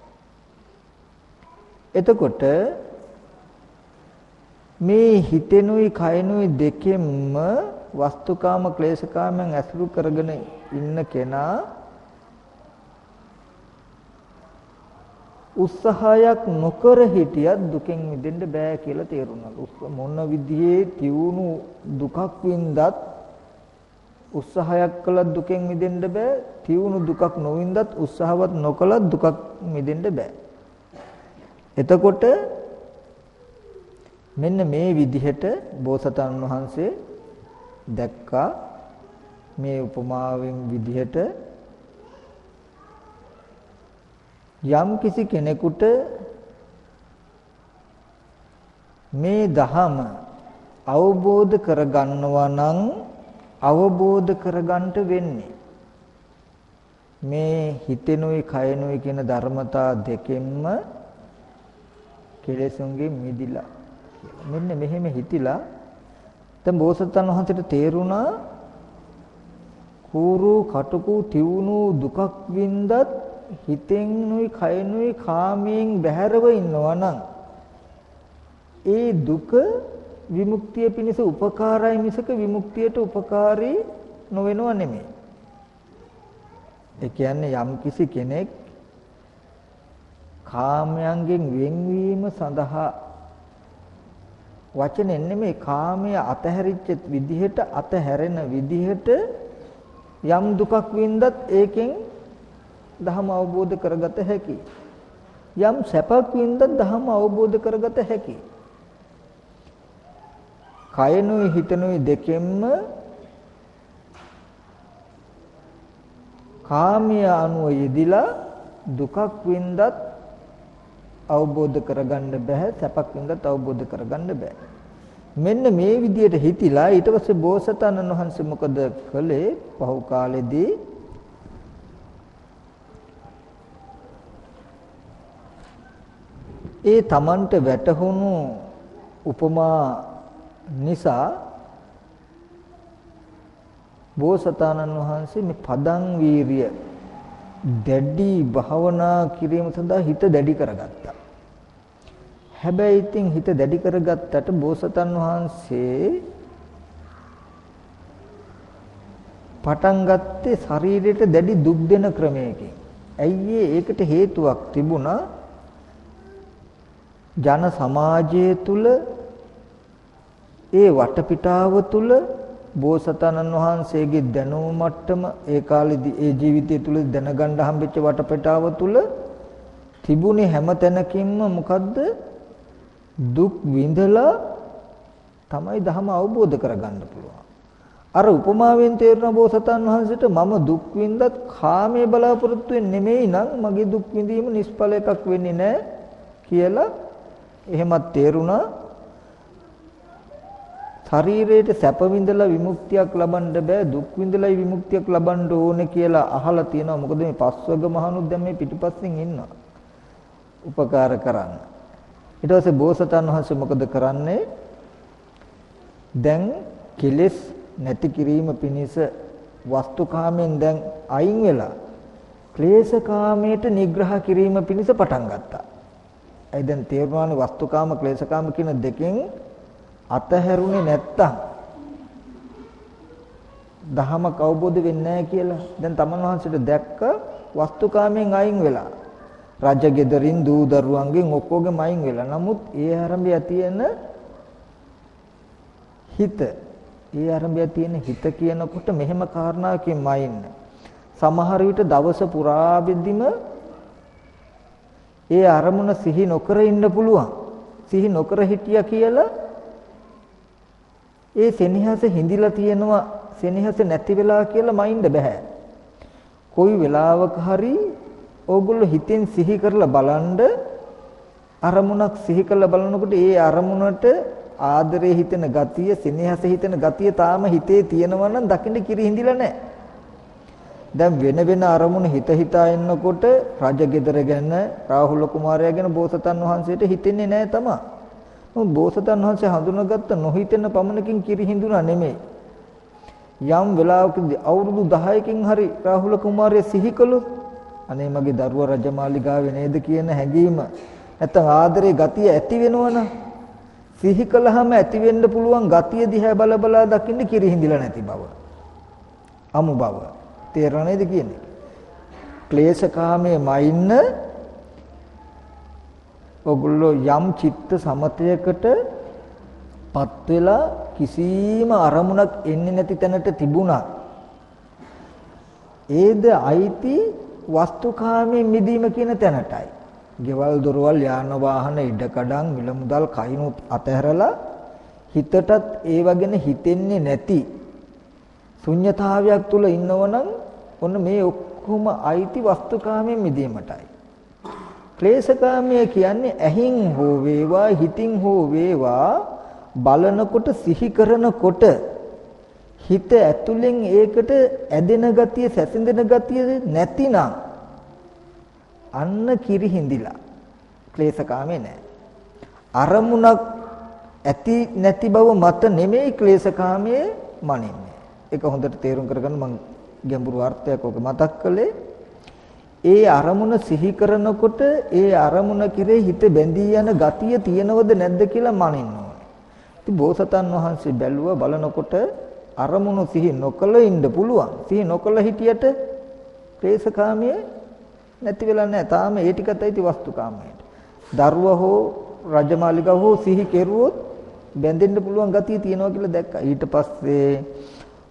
එතකොට මේ හිතෙනුයි කයනුයි දෙකෙන්ම වස්තුකාම ක්ලේශකාමයන් ඇසුරු කරගෙන ඉන්න කෙනා උත්සාහයක් නොකර හිටියත් දුකෙන් මිදෙන්න බෑ කියලා තේරුණා. මොන විදිහේ තියුණු දුකක් වින්දත් උත්සාහයක් කළත් දුකෙන් මිදෙන්න බෑ. තියුණු දුකක් නොවින්දත් උත්සාහවත් නොකළත් දුකක් මිදෙන්න බෑ. එතකොට මෙන්න මේ විදිහට බෝසතාණන් වහන්සේ දැක්කා මේ උපමාවෙන් විදිහට යම් කිසි කෙනෙකුට මේ ධහම අවබෝධ කරගන්නවා නම් අවබෝධ කරගන්නට වෙන්නේ මේ හිතෙනුයි කයනුයි කියන ධර්මතා දෙකෙන්ම කෙලෙසුන්ගෙන් මිදිලා. මෙන්න මෙහෙම හිතිලා දැන් බෝසතාණන් වහන්සේට තේරුණා කූරු කටුකු තියුණු දුකක් වින්දත් හිතෙන්නුයි කයනුයි කාමයෙන් බැහැරව ඉන්නවා නම් ඒ දුක විමුක්තිය පිණිස උපකාරයි මිසක විමුක්තියට උපකාරී නොවෙනව නෙමෙයි. ඒ කියන්නේ යම්කිසි කෙනෙක් කාමයන්ගෙන් වෙන්වීම සඳහා වචනෙන් නෙමෙයි කාමයේ අතහැරිච්ච විදිහට අතහැරෙන විදිහට යම් දුකක් වින්දත් ඒකෙන් ධර්ම අවබෝධ කරගත හැකි. යම් සැපක් වින්දත් ධර්ම අවබෝධ කරගත හැකි. කයනුයි හිතනුයි දෙකෙන්ම කාමයේ අනුව යෙදිලා දුකක් වින්දත් අවබෝධ කරගන්න බෑ, සැපක් වින්දත් අවබෝධ කරගන්න බෑ. මෙන්න මේ විදියට හිතිලා ඊට පස්සේ බෝසතාණන් වහන්සේ මොකද කළේ? පහු කාලෙදී ඒ තමන්ට වැටහුණු උපමා නිසා බෝසතාණන් වහන්සේ මේ පදං වීරිය දැඩි භාවනා කිරීම සඳහා හිත දැඩි කරගත්තා. හැබැයි ඉතින් හිත දැඩි කරගත්තට බෝසතාණන් වහන්සේ පටන් ගත්තේ ශරීරයට දැඩි දුක් දෙන ක්‍රමයකින්. ඇයි ඒකට හේතුවක් තිබුණා? ජන සමාජය තුල ඒ වටපිටාව තුල බෝසතාණන් වහන්සේගේ දැනුම මට්ටම ඒ කාලේදී ඒ ජීවිතය තුල දැනගන්න හම්බෙච්ච වටපිටාව තුල තිබුණේ හැම තැනකින්ම මොකද්ද? දුක් විඳලා තමයි ධර්ම අවබෝධ කරගන්න පුළුවන්. අර උපමාවෙන් තේරෙන බෝසතාණන් වහන්සේට මම දුක් විඳත් කාමයේ බලාපොරොත්තු වෙන්නේ නෙමෙයි නම් මගේ දුක් විඳීම නිෂ්ඵල එකක් වෙන්නේ නැහැ කියලා එහෙමත් තේරුණා. ශරීරයට සැප විඳලා විමුක්තියක් ලබන්න බෑ, දුක් විඳලා විමුක්තියක් ලබන්න ඕනේ කියලා අහලා තියෙනවා. මොකද මේ පස්වග මහණුත් දැන් මේ පිටිපස්සෙන් ඉන්නවා උපකාර කරන්න. ඊට පස්සේ බෝසතාණන් වහන්සේ මොකද කරන්නේ? දැන් කෙලෙස් නැති කිරීම පිණිස වස්තුකාමයෙන් දැන් අයින් වෙලා ක්ලේශකාමයට නිග්‍රහ කිරීම පිණිස පටන් ගත්තා. ඒ දැන් තේරුණානේ වස්තුකාම ක්ලේශකාම කියන දෙකෙන් අතහැරුණේ නැත්තම් දහමක් අවබෝධ වෙන්නේ නැහැ කියලා. දැන් තමන් වහන්සේට දැක්ක වස්තුකාමයෙන් අයින් වෙලා රජගෙදරින් දූ දරුවන්ගෙන් ඔක්කොගෙම අයින් වෙලා. නමුත් ඒ ආරම්භය තියෙන හිත, ඒ ආරම්භය තියෙන හිත කියනකොට මෙහෙම කාරණාවකින්ම අයින්න. සමහර විට දවස පුරා බෙදිම ඒ අරමුණ සිහි නොකර ඉන්න පුළුවන්. සිහි නොකර හිටියා කියලා ඒ සෙනෙහස හිඳිලා තියෙනවා, සෙනෙහස නැති වෙලා කියලා මයින්ඩ බෑ. කොයි වෙලාවක හරි ඕගොල්ලෝ හිතෙන් සිහි කරලා බලන්න, අරමුණක් සිහි කරලා බලනකොට ඒ අරමුණට ආදරේ හිතෙන ගතිය, සෙනෙහස හිතෙන ගතිය තාම හිතේ තියෙනවා නම් දකින්න කිරි හිඳිලා නැහැ. දැන් වෙන අරමුණ හිතා ඉන්නකොට රජගෙදර ගැන, රාහුල කුමාරයා ගැන බෝසතාණන් වහන්සේට හිතෙන්නේ නැහැ තමයි. බෝසතාණන් වහන්සේ හඳුනාගත්ත නොහිතෙන පමණකින් කිරි හිඳුනා නෙමෙයි. යම් වෙලාවකදී අවුරුදු 10කින් හරි රාහුල කුමාරයා සිහි කළොත් අනේ මගේ දරුවා රජමාලිගාවේ නේද කියන හැඟීම නැත්නම් ආදරේ ගතිය ඇති වෙනවනම් සිහි කළාම ඇති වෙන්න පුළුවන් ගතිය දිහා බල දකින්න කිරි හිඳිලා නැති බව. අමු බව. තේරෙනවද නේද කියන්නේ? ක්ලේශකාමයේ මයින්න ඔගොල්ලෝ යම් චිත්ත සමතයකට පත් වෙලා කිසිම අරමුණක් එන්නේ නැති තැනට තිබුණා. ඒද අයිති වස්තුකාමයෙන් මිදීම කියන තැනටයි. ගෙවල් දොරවල් යාන වාහන ඉඩකඩම් මිල මුදල් කයිනුත් අතහැරලා හිතටත් ඒව ගැන හිතෙන්නේ නැති ශුන්්‍යතාවයක් තුල ඉන්නවනම් ඔන්න මේ ඔක්කොම අයිති වස්තුකාමයෙන් මිදීමටයි. ක්ලේශකාමය කියන්නේ ඇහින් හෝ වේවා හිතින් හෝ වේවා බලනකොට සිහි කරනකොට හිත ඇතුලෙන් ඒකට ඇදෙන ගතිය සැසඳෙන ගතිය නැතිනම් අන්න කිරි හිඳිලා ක්ලේශකාමේ නැහැ. අරමුණක් ඇති නැති බව මත නෙමෙයි ක්ලේශකාමයේ මනින්නේ. ඒක හොඳට තේරුම් කරගන්න මම ගැඹුරු අර්ථයක් ඔක මතක් කළේ. ඒ අරමුණ සිහි කරනකොට ඒ අරමුණ කෙරේ හිත බැඳී යන ගතිය තියෙනවද නැද්ද කියලා මනින්න ඕනේ. ඉතින් බෝසතාණන් වහන්සේ බැලුවා බලනකොට අරමුණු සිහි නොකළ ඉන්න පුළුවන්. සිහි නොකළ හිටියට ක්ලේශකාමයේ නැති වෙලා නැහැ. තාම ඒ ටිකත් ඇති වස්තුකාමයට. දරුවා හෝ රජමාලිගාව හෝ සිහි කෙරුවොත් බැඳෙන්න පුළුවන් ගතිය තියෙනවා කියලා දැක්කා. ඊට පස්සේ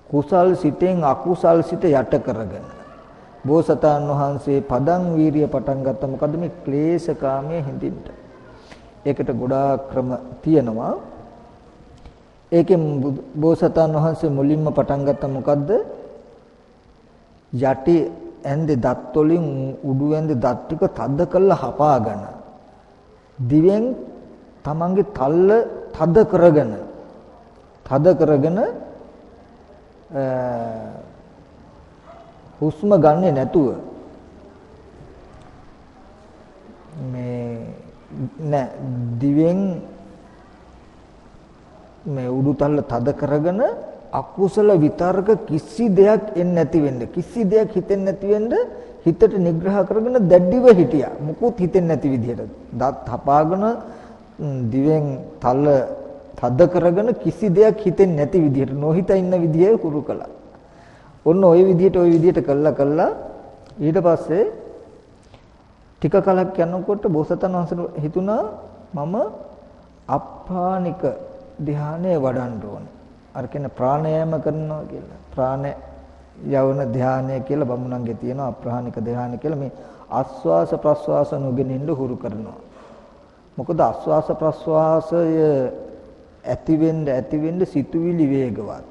කුසල් සිතෙන් අකුසල් සිත යට කරගෙන බෝසතාණන් වහන්සේ පදං වීරිය පටන් ගත්තා. මොකද මේ ක්ලේශකාමයේ හිඳින්න. ඒකට ගොඩාක් ක්‍රම තියෙනවා. ඒකෙන් බෝසතාණන් වහන්සේ මුලින්ම පටන් ගත්තා මොකද්ද? යටි ඇඳේ දත් වලින් උඩු ඇඳේ දත් ටික තද කරලා හපාගෙන දිවෙන් තමන්ගේ තල්ල තද කරගෙන හුස්ම ගන්නෙ නැතුව මේ දිවෙන් මේ උඩු තල්ල තද කරගෙන අකුසල විතර්ක කිසි දෙයක් එන්නේ නැති වෙන්න කිසි දෙයක් හිතෙන්නේ නැති වෙන්න හිතට නිග්‍රහ කරගෙන දැඩිව හිටියා. මුකුත් හිතෙන්නේ නැති විදිහට දත් හපාගෙන දිවෙන් තල්ල තද කරගෙන කිසි දෙයක් හිතෙන්නේ නැති විදිහට නොහිතා ඉන්න විදිය හුරු කළා. ඔන්න ওই විදිහට කළා ඊට පස්සේ ටික කලක් යනකොට බෝසතාණන් වහන්සේ හිතුණා මම අප්‍රාණික ධ්‍යානය වඩන්න ඕනේ. අර කියන ප්‍රාණායාම කරනවා කියලා. ප්‍රාණ යවන ධ්‍යානය කියලා බමුණන්ගේ තියෙනවා අප්‍රාණික ධ්‍යාන කියලා. මේ ආස්වාස ප්‍රස්වාස නොගෙන ඉන්න හුරු කරනවා. මොකද ආස්වාස ප්‍රස්වාසය ඇති වෙන්න සිතුවිලි වේගවත්.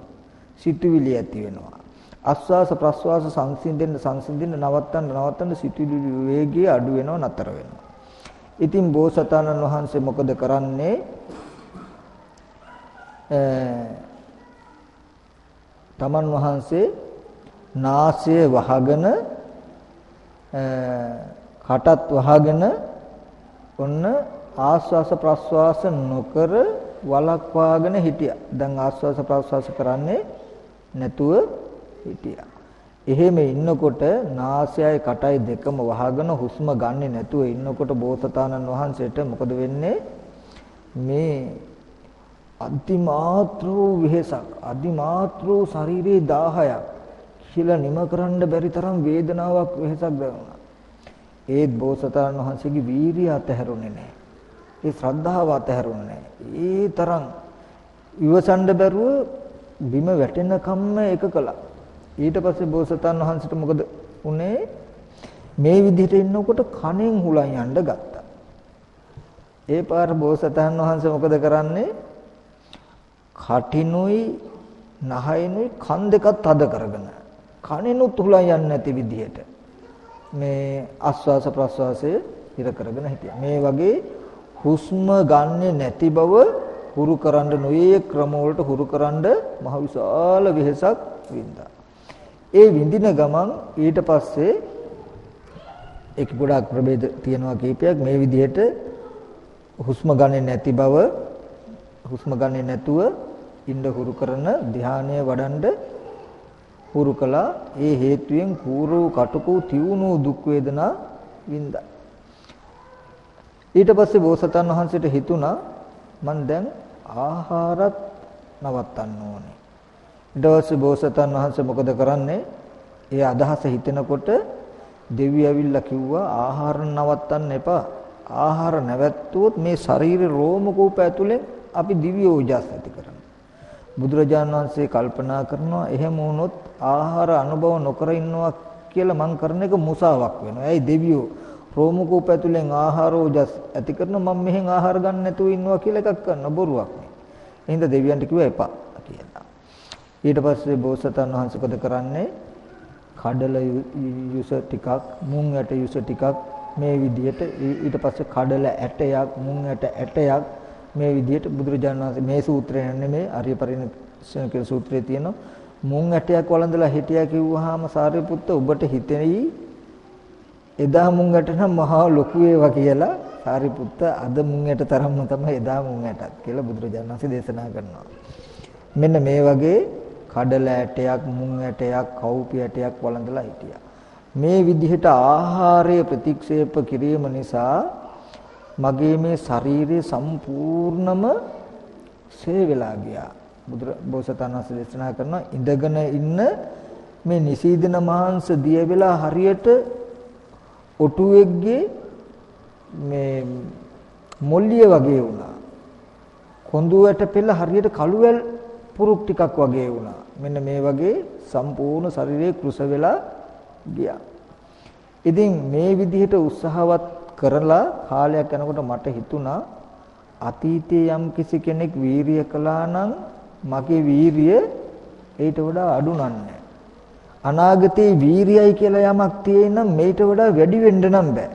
සිතුවිලි ඇති වෙනවා. ආස්වාස ප්‍රස්වාස සංසිඳෙන්න නවත්තන්න සිතුවිලි වේගය අඩු වෙනවා නතර වෙනවා. ඉතින් බෝසතාණන් වහන්සේ මොකද කරන්නේ? තමන් වහන්සේ නාසය වහගෙන කටත් වහගෙන ඔන්න ආස්වාස ප්‍රස්වාස නොකර වලක්වාගෙන හිටියා. දැන් ආස්වාස ප්‍රස්වාස කරන්නේ නැතුව හිටියා. එහෙම ඉන්නකොට නාසයයි කටයි දෙකම වහගෙන හුස්ම ගන්නෙ නැතුව ඉන්නකොට බෝසතාණන් වහන්සේට මොකද වෙන්නේ? මේ අතිමාත්‍ර වෙහසක් අතිමාත්‍ර ශරීරේ 1000ක් කියලා නිම කරන්න බැරි තරම් වේදනාවක් වෙහසක් දැනුණා. ඒත් බෝසතාණන් වහන්සේගේ වීරිය අතහැරුණේ නැහැ. ඒ ශ්‍රද්ධාව අතහැරුණේ නැහැ. ඒ තරම් ඉවසන්න බැරුව බිම වැටෙනකම්ම ඒක කළා. ඊට පස්සේ බෝසතාණන් වහන්සේට මොකද උනේ? මේ විදිහට ඉන්නකොට කණෙන් හුලන් යන්න ගත්තා. ඒ පාර බෝසතාණන් වහන්සේ මොකද කරන්නේ? කටිනුයි නහයනුයි කන් දෙකත් තද කරගෙන කනෙනුත් හුලන් යන්නේ නැති විදිහට මේ ආස්වාස ප්‍රස්වාසය ඉර කරගෙන හිටියා. මේ වගේ හුස්ම ගන්නෙ නැති බව හුරු කරන්න නොයේ ක්‍රම වලට හුරු කරන්න මහ විශාල වෙහසක් වින්දා. ඒ විඳින ගමන් ඊට පස්සේ ඒක ගොඩාක් ප්‍රභේද තියෙනවා කීපයක්. මේ විදිහට හුස්ම ගන්නෙ නැති බව හුස්ම ගන්නෙ නැතුව ඉන්න හුරු කරන ධානය වඩන්ඩ හුරු කළා. ඒ හේතුවෙන් කූරෝ කටකෝ තියුණු දුක් වේදනා වින්දා. ඊට පස්සේ බෝසතාණන් වහන්සේට හිතුණා මං දැන් ආහාරත් නවත්තන්න ඕනේ. ඊට පස්සේ බෝසතාණන් වහන්සේ මොකද කරන්නේ? ඒ අදහස හිතෙනකොට දෙවියෝ ඇවිල්ලා කිව්වා ආහාර නවත්තන්න එපා. ආහාර නැවැත්තුවොත් මේ ශරීරේ රෝම කූප ඇතුලෙන් අපි දිව්‍ය ඕජස් ඇති කරනවා. බුදුරජාණන් වහන්සේ කල්පනා කරනවා එහෙම වුණොත් ආහාර අනුභව නොකර ඉන්නවා කියලා මං කරන එක මුසාවක් වෙනවා. ඇයි දෙවියෝ රෝම කූප ඇතුලෙන් ආහාර ඕජස් ඇති කරන මම මෙහෙන් ආහාර ගන්න නැතුව ඉන්නවා කියලා එකක් කරන බොරුවක් නේ. එහෙනම් දෙවියන්ට කිව්වා එපා කියලා. ඊට පස්සේ බෝසතාණන් වහන්සේ මොකද කරන්නේ? කඩල යුස ටිකක් මුං ඇට යුස ටිකක් මේ විදිහට ඊට පස්සේ කඩල ඇටයක් මුං ඇට ඇටයක් මේ විදිහට බුදුරජාණන් වහන්සේ මේ සූත්‍රය නෙමෙයි ආර්ය පරිණිරසන කියන සූත්‍රයේ තියෙනවා. මුං ඇටයක් වළඳලා හිටියා කිව්වහම සාරිපුත්ත ඔබට හිතෙයි එදා මුං ඇට නම් මහා ලොකු ඒවා කියලා. සාරිපුත්ත අද මුං ඇට තරම්ම තමයි එදා මුං ඇටක් කියලා බුදුරජාණන් වහන්සේ දේශනා කරනවා. මෙන්න මේ වගේ කඩල ඇටයක් මුං ඇටයක් කවුපි ඇටයක් වළඳලා හිටියා. මේ විදිහට ආහාරය ප්‍රතික්ෂේප කිරීම නිසා මගේ මේ ශරීරය සම්පූර්ණම සේ වෙලා ගියා. බෝසතාණන් වහන්සේ දේශනා කරනවා ඉඳගෙන ඉන්න මේ නිසීදන මාංශ දිය වෙලා හරියට ඔටුවෙක්ගේ මේ මොල්ලිය වගේ වුණා. කොඳුයට පෙළ හරියට කළුවැල් පුරුක් ටිකක් වගේ වුණා. මෙන්න මේ වගේ සම්පූර්ණ ශරීරය කුස වෙලා ගියා. ඉතින් මේ විදිහට උත්සාහවත් කරලා කාලයක් යනකොට මට හිතුණා අතීතයේ යම් කිසි කෙනෙක් වීරිය කළා නම් මගේ වීරිය ඊට වඩා අඩු නන්නේ. අනාගතේ වීරියයි කියලා යමක් තියෙනම් මේට වඩා වැඩි වෙන්න නම් බෑ.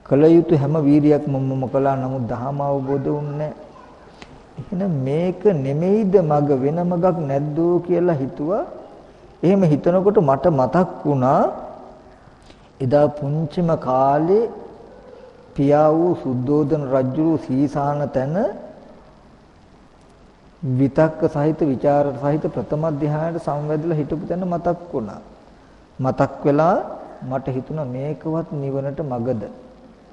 කල යුතු හැම වීරියක්ම මම කළා නමුත් ධහම අවබෝධ වුණේ එහෙනම් මේක නෙමෙයිද මග වෙන මගක් නැද්දෝ කියලා හිතුවා. එහෙම හිතනකොට මට මතක් වුණා එදා පුංචිම කාලේ පියා වූ සුද්ධෝදන රජු සීසාන තැන විතක්ක සහිත විචාර සහිත ප්‍රථම ධ්‍යානයට සංවැදලා හිටපු තැන මතක් වුණා. මතක් වෙලා මට හිතුණා මේකවත් නිවනට මගද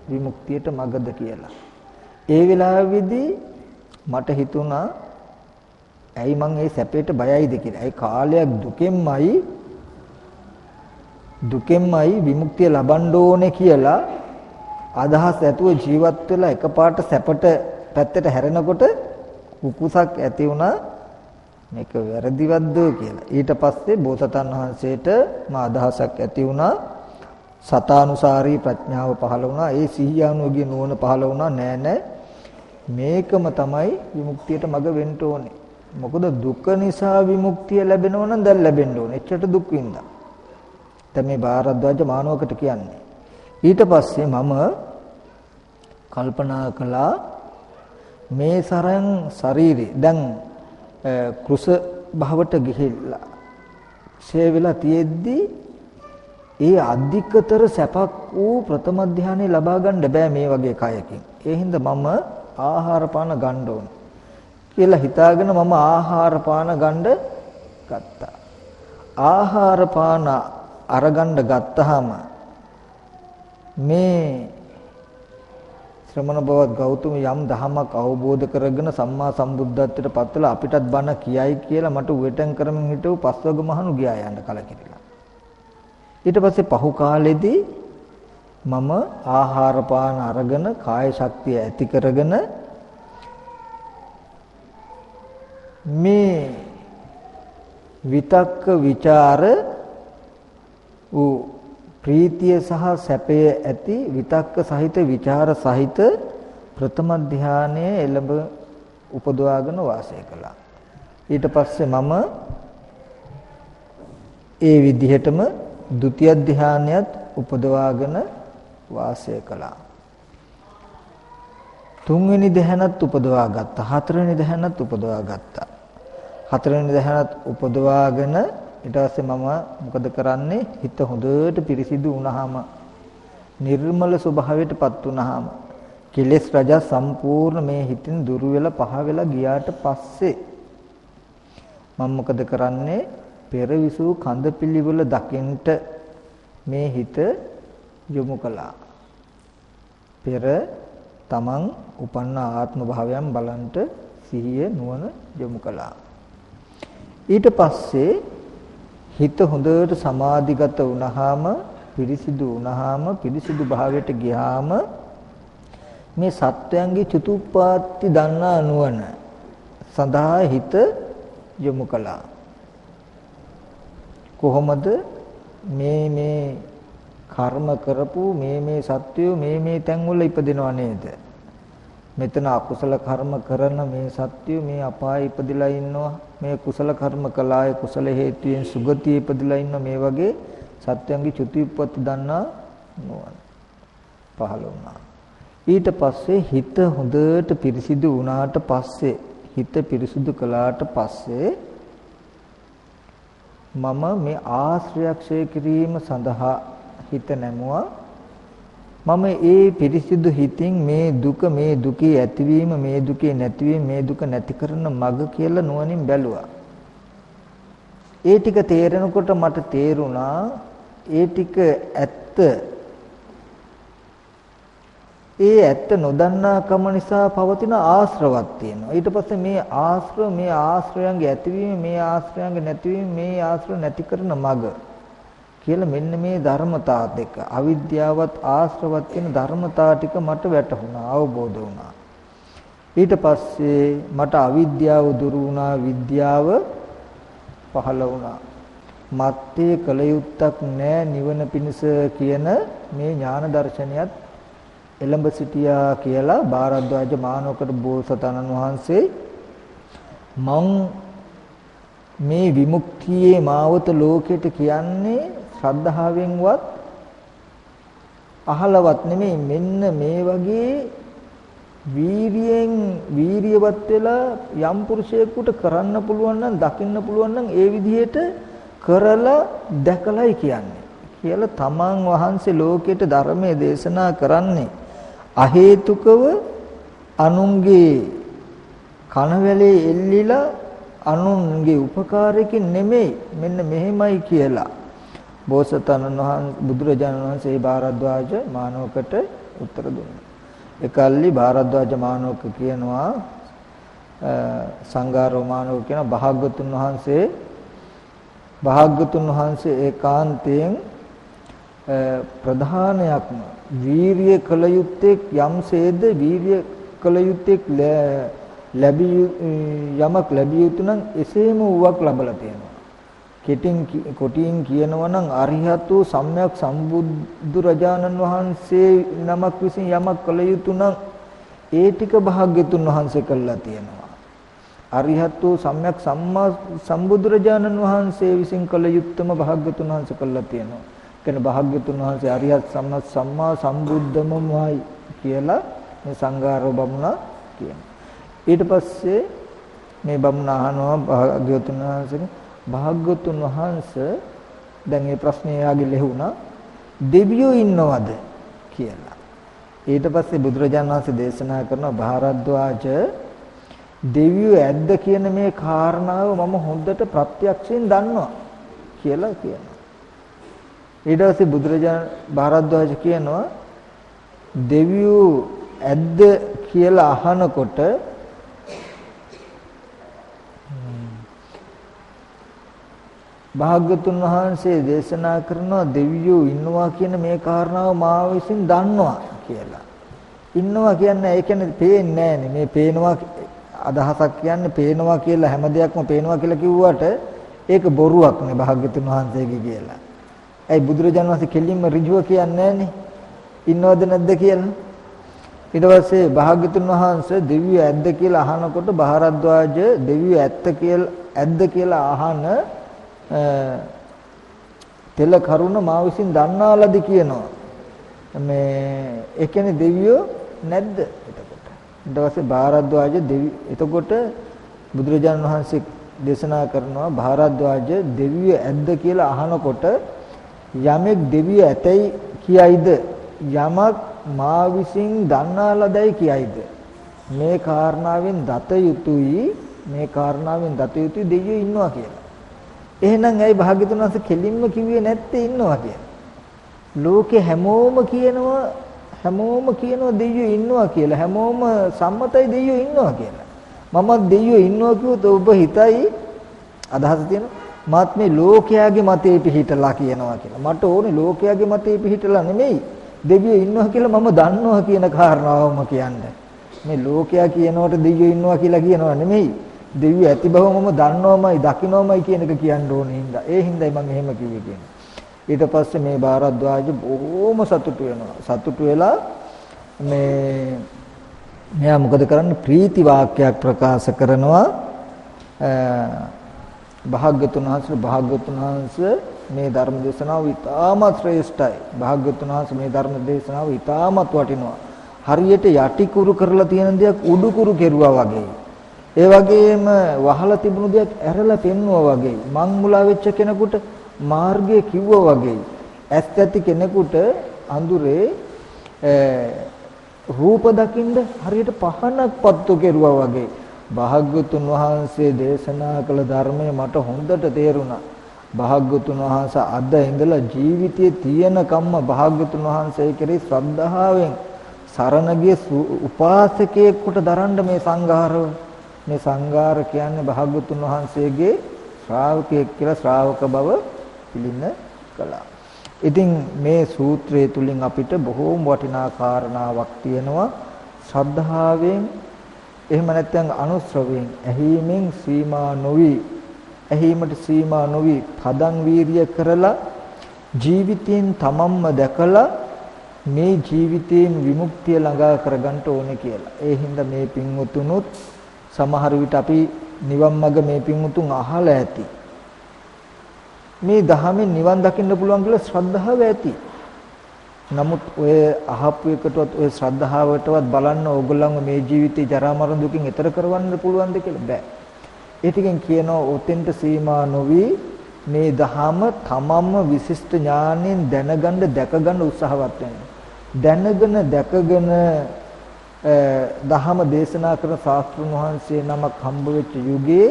විමුක්තියට මගද කියලා. ඒ වෙලාවේදී මට හිතුණා ඇයි මං මේ සැපේට බයයිද කියලා. ඒ කාලයක් දුකෙන්මයි විමුක්තිය ලබන්න ඕනේ කියලා අදහස් ඇතුව ජීවත් වෙලා එකපාරට සැපට පැත්තට හැරෙනකොට කුකුසක් ඇති වුණා මේක වැරදිවත්ද කියලා. ඊට පස්සේ බෝසතාණන් වහන්සේට මා අදහසක් ඇති වුණා සතානුසාරී ප්‍රඥාව පහළ වුණා. ඒ සිහියානුවගේ නුවණ පහළ වුණා. නෑ මේකම තමයි විමුක්තියට මඟ වෙන්න ඕනේ. මොකද දුක නිසා විමුක්තිය ලැබෙනවා නම් දැන් ලැබෙන්න ඕනේ. එච්චරට දුක් විඳා. දැන් මේ භාරද්වාජ මානවකට කියන්නේ. ඊට පස්සේ මම කල්පනා කළා මේ සරන් ශරීරේ දැන් කෘෂ භවට ගිහිල්ලා ෂේ වෙලා තියෙද්දි ඒ අධිකතර සැපක් වූ ප්‍රථම ධානය ලබා ගන්න බෑ මේ වගේ කයකින්. ඒ හින්දා මම ආහාර පාන ගන්න ඕන කියලා හිතාගෙන මම ආහාර පාන ගන්න ගත්තා. ආහාර පාන අරගන්න ගත්තාම මේ ශ්‍රමණ බවත් ගෞතම යම් ධහමක් අවබෝධ කරගෙන සම්මා සම්බුද්ධත්වයට පත්වලා අපිටත් බණ කියයි කියලා මට උවටන් කරමින් හිටව පස්වග මහණු ගියා යන්න කලකිරිලා. ඊට පස්සේ පහු කාලෙදී මම ආහාර පාන අරගෙන කාය ශක්තිය ඇති කරගෙන මේ විතක්ක ਵਿਚාර වූ ප්‍රීතිය සහ සැපය ඇති විතක්ක සහිත ਵਿਚාර සහිත ප්‍රථම ධානයේ එළඹ උපදවාගෙන වාසය කළා. ඊට පස්සේ මම ඒ විදිහටම ဒုတိ ය ධානයත් උපදවාගෙන වාසය කළා. තුන්වෙනි ධානයත් උපදවා ගත්තා. හතරවෙනි ධානයත් උපදවා ගත්තා. හතරවෙනි ධානයත් උපදවාගෙන ඊට පස්සේ මම මොකද කරන්නේ? හිත හොඳට පිරිසිදු වුණාම නිර්මල ස්වභාවයටපත් වුණාම කෙලෙස් රජ සම්පූර්ණ මේ හිතින් දුරු වෙලා පහ වෙලා ගියාට පස්සේ මම මොකද කරන්නේ? පෙරවිසූ කඳ පිළිවෙල දකින්ට මේ හිත යොමු කළා. පෙර තමන් උපන්න ආත්ම භාවයන් බලන්ට සිහිය නුවණ යොමු කළා. ඊට පස්සේ හිත හොඳට සමාධිගත වුණාම පිරිසිදු වුණාම පිරිසිදු භාවයට ගියාම මේ සත්වයන්ගේ චතුප්පාති දන්නා නුවණ සඳහා හිත යොමු කළා. කොහොමද මේ කර්ම කරපු මේ සත්වයෝ මේ තැන්වල ඉපදිනව නේද? මෙතන අකුසල කර්ම කරන මේ සත්වයෝ මේ අපායේ ඉපදිලා ඉන්නවා. මේ කුසල කර්ම කළාය කුසල හේතුයෙන් සුගතිය ඉපදිලා ඉන්න මේ වගේ සත්‍යංගේ චුතිප්පත්ති දන්නා නුවණ පහළ වුණා. ඊට පස්සේ හිත හොඳට පිරිසිදු වුණාට පස්සේ හිත පිරිසිදු කළාට පස්සේ මම මේ ආශ්‍රයක්ෂය කිරීම සඳහා හිත නැමුවා. මම ඒ පිරිසිදු හිතින් මේ දුක මේ දුකේ ඇතිවීම මේ දුකේ නැතිවීම මේ දුක නැති කරන මඟ කියලා නුවණින් බැලුවා. ඒ ටික තේරෙනකොට මට තේරුණා ඒ ටික ඇත්ත. ඒ ඇත්ත නොදන්නාකම නිසා පවතින ආශ්‍රවක් තියෙනවා. ඊට පස්සේ මේ ආශ්‍රයන්ගේ ඇතිවීම, මේ ආශ්‍රයන්ගේ නැතිවීම, මේ ආශ්‍රය නැති කරන මඟ කියලා මෙන්න මේ ධර්මතා දෙක, අවිද්‍යාවත් ආශ්‍රවත් කියන ධර්මතා ටික මට වැටහුණා, අවබෝධ වුණා. ඊට පස්සේ මට අවිද්‍යාව දුරු වුණා, විද්‍යාව පහළ වුණා. මත්තේ කල යුත්තක් නැහැ නිවන පිණිස කියන මේ ඥාන දර්ශනයත් එළඹ සිටියා කියලා භාරද්වාජ මානවකට බෝසතාණන් වහන්සේ මං මේ විමුක්තියේ මාවත ලෝකෙට කියන්නේ ශ්‍රද්ධාවෙන්වත් අහලවත් නෙමෙයි, මෙන්න මේ වගේ වීරියවත් වෙලා යම් පුරුෂයෙකුට කරන්න පුළුවන් නම්, දකින්න පුළුවන් නම් ඒ විදිහට කරලා දැකලයි කියන්නේ කියලා තමන් වහන්සේ ලෝකෙට ධර්මයේ දේශනා කරන්නේ අහේතුකව අනුන්ගේ කනවැලේ එල්ලිලා අනුන්ගේ උපකාරයකින් නෙමෙයි, මෙන්න මෙහෙමයි කියලා බෝසතාණන් වහන්සේ බුදුරජාණන් වහන්සේ භාරද්වාජ මානවකට උත්තර දුන්නා. එකල්ලි භාරද්වාජ මානවක කියනවා සංඝාරෝ මානවක කියන භාග්‍යතුන් වහන්සේ ඒකාන්තයෙන් ප්‍රධානයක්ම වීරිය කළ යුත්තේ යම්සේද වීරිය කළ යුත්තේ යමක් ලැබිය යුතු නම් එසේම වූවක් ලැබලා තියෙනවා. කොටින් කියනවා නම් අරිහත් වූ සම්්‍යක් සම්බුදුරජාණන් වහන්සේ නමක් විසින් යමක් කළ යුතු නම් ඒ ටික භාග්‍යතුන් වහන්සේ කළා තියෙනවා. අරිහත් වූ සම්්‍යක් සම්බුදුරජාණන් වහන්සේ විසින් කළ යුත්තම භාග්‍යතුන් වහන්සේ කළා තියෙනවා. කියන්නේ භාග්‍යතුන් වහන්සේ අරිහත් සම්මා සම්බුද්ධමමයි කියලා මේ සංඝාරෝ බමුණා කියනවා. ඊට පස්සේ මේ බමුණා අහනවා භාග්‍යතුන් වහන්සේ දැන් මේ ප්‍රශ්නේ යාගේ ලැබුණා දෙවියෝ ඉන්නවද කියලා. ඊට පස්සේ බුදුරජාණන් වහන්සේ දේශනා කරන භාරද්වාජ දෙවියෝ ඇද්ද කියන මේ කාරණාව මම හොඳට ප්‍රත්‍යක්ෂයෙන් දන්නවා කියලා කියනවා. ඊට පස්සේ භාරද්වාජ කියනවා දෙවියෝ ඇද්ද කියලා අහනකොට භාග්‍යතුන් වහන්සේ දේශනා කරනවා දෙවියෝ ඉන්නවා කියන මේ කාරණාව මා විසින් දන්නවා කියලා. ඉන්නවා කියන්නේ ඒ කියන්නේ පේන්නේ නැහැනේ. මේ පේනවා අදහසක් කියන්නේ පේනවා කියලා හැම දෙයක්ම පේනවා කියලා කිව්වට ඒක බොරුවක් නේ භාග්‍යතුන් වහන්සේගේ කියලා. ඇයි බුදුරජාණන් වහන්සේ කෙලින්ම ඍජුව කියන්නේ නැහනේ. ඉන්නවද නැද්ද කියලා. ඊට පස්සේ භාග්‍යතුන් වහන්සේ දෙවියෝ ඇද්ද කියලා අහනකොට භාරද්වාජ දෙවියෝ ඇද්ද කියලා අහන තෙල කරුණ මා විසින් දන්නාලද කියනවා. මේ ඒ කියන්නේ දෙවියෝ නැද්ද එතකොට. ඊට පස්සේ භාරද්වාජ එතකොට බුදුරජාණන් වහන්සේ දේශනා කරනවා භාරද්වාජ දෙවියෝ ඇද්ද කියලා අහනකොට යමෙක් දෙවියෝ ඇතයි කියයිද යමක් මා විසින් දන්නාලදයි කියයිද මේ කාරණාවෙන් දත යුතුයි දෙවියෝ ඉන්නවා කියලා. එහෙනම් ඇයි භාග්‍යතුන් වහන්සේ කෙලින්ම කිව්වේ නැත්තේ ඉන්නවා කියලා? ලෝකේ හැමෝම කියනවා දෙවියෝ ඉන්නවා කියලා. හැමෝම සම්මතයි දෙවියෝ ඉන්නවා කියලා. මමත් දෙවියෝ ඉන්නවා කිව්වොත් ඔබ හිතයි අදහස තියෙනවා මාත් මේ ලෝකයාගේ මතේ පිහිටලා කියනවා කියලා. මට ඕනේ ලෝකයාගේ මතේ පිහිටලා නෙමෙයි දෙවියෝ ඉන්නවා කියලා මම දන්නවා කියන කාරණාවම කියන්නේ. මේ ලෝකයා කියනකොට දෙවියෝ ඉන්නවා කියලා කියනවා නෙමෙයි. දෙවියෝ ඇති බව මම දන්නවමයි දකින්නවමයි කියන එක කියන්න ඕනේ හින්දා. ඒ හින්දායි මම එහෙම කිව්වේ කියන්නේ. ඊට පස්සේ මේ භාරද්වාජ බොහොම සතුටු වෙනවා. සතුටු වෙලා මෙයා මොකද කරන්නේ? ප්‍රීති වාක්‍යයක් ප්‍රකාශ කරනවා. භාග්‍යතුන් වහන්සේ මේ ධර්ම දේශනාව ඉතාමත් ශ්‍රේෂ්ඨයි. භාග්‍යතුන් වහන්සේ මේ ධර්ම දේශනාව ඉතාමත් වටිනවා. හරියට යටි kuරු කරලා තියෙන දෙයක් උඩු kuරු කෙරුවා වගේ. ඒ වගේම වහලා තිබුණු දෙයක් ඇරලා පෙන්නුවා වගේ. මං මුලා වෙච්ච කෙනෙකුට මාර්ගය කිව්වා වගේ. ඇස් ඇති කෙනෙකුට අඳුරේ රූප දකින්න හරියට පහනක් පත්තු කෙරුවා වගේ. භාග්‍යතුන් වහන්සේ දේශනා කළ ධර්මය මට හොඳට තේරුණා. භාග්‍යතුන් වහන්සේ අද ඉඳලා ජීවිතයේ තියෙන කම්ම භාග්‍යතුන් වහන්සේ කෙරෙහි ශ්‍රද්ධාවෙන් සරණ ගිය උපාසකයෙකුට දරන්න මේ සංඝාරව. මේ සංඝාර කියන්නේ භාග්‍යතුන් වහන්සේගේ ශ්‍රාවකයෙක් කියලා ශ්‍රාවක බව පිළින කළා. ඉතින් මේ සූත්‍රය තුලින් අපිට බොහෝම වටිනා කාරණාවක් තියෙනවා. ශ්‍රද්ධාවෙන් එහෙම නැත්නම් අනුශ්‍රවයෙන් ඇහිීමෙන් සීමා නොවි ඇහිීමට සීමා නොවි පදන් වීරිය කරලා ජීවිතයෙන් තමන්ම දැකලා මේ ජීවිතයෙන් විමුක්තිය ළඟා කරගන්න ඕනේ කියලා. ඒ හින්දා මේ පින්වතුනුත් සමහර විට අපි නිවන් මඟ මේ පින්වතුන් අහලා ඇති. මේ ධහමෙන් නිවන් දකින්න පුළුවන් කියලා ශ්‍රද්ධාව ඇති. නමුත් ඔය අහපු එකටවත් ඔය ශ්‍රද්ධාවටවත් බලන්න ඕගොල්ලන්ව මේ ජීවිතේ ජරා මරණ දුකින් එතර කරවන්න පුළුවන්ද කියලා බෑ. ඒ ටිකෙන් කියනවා ඔතෙන්ට සීමා නොවි මේ ධහම තමන්ම විශිෂ්ට ඥාණයෙන් දැනගන්න දැකගන්න උත්සාහවත් වෙන්න. දැනගෙන දැකගෙන ධහම දේශනා කරන ශාස්ත්‍රඥ වහන්සේ නමක් හම්බ වෙච්ච යුගයේ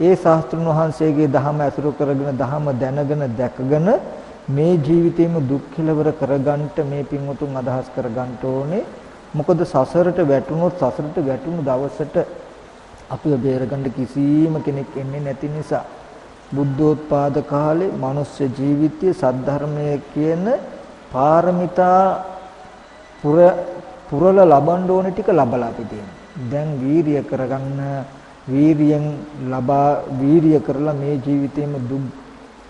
ඒ ශාස්ත්‍රඥ වහන්සේගේ ධහම ඇසුරු කරගෙන ධහම දැනගෙන දැකගෙන මේ ජීවිතේම දුක් කෙලවර කරගන්න මේ පින්වතුන් අදහස් කරගන්න ඕනේ. මොකද සසරට වැටුණු දවසට අපිව බේරගන්න කිසිම කෙනෙක් එන්නේ නැති නිසා බුද්ධෝත්පාද කාලේ මනුෂ්‍ය ජීවිතයේ සද්ධර්මයේ කියන පාරමිතා පුරල ලබන්න ඕනේ ටික ලබලා අපි තියෙනවා. දැන් වීරිය කරගන්න වීරිය කරලා මේ ජීවිතේම දුක්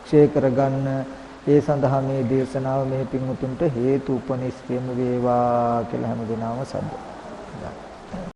ඡේ කරගන්න ඒ සඳහා මේ දේශනාව මේ පින්වුතුන්ට හේතු උපනිශ්‍රේම වේවා කියලා හැමදෙනාම සද්ද.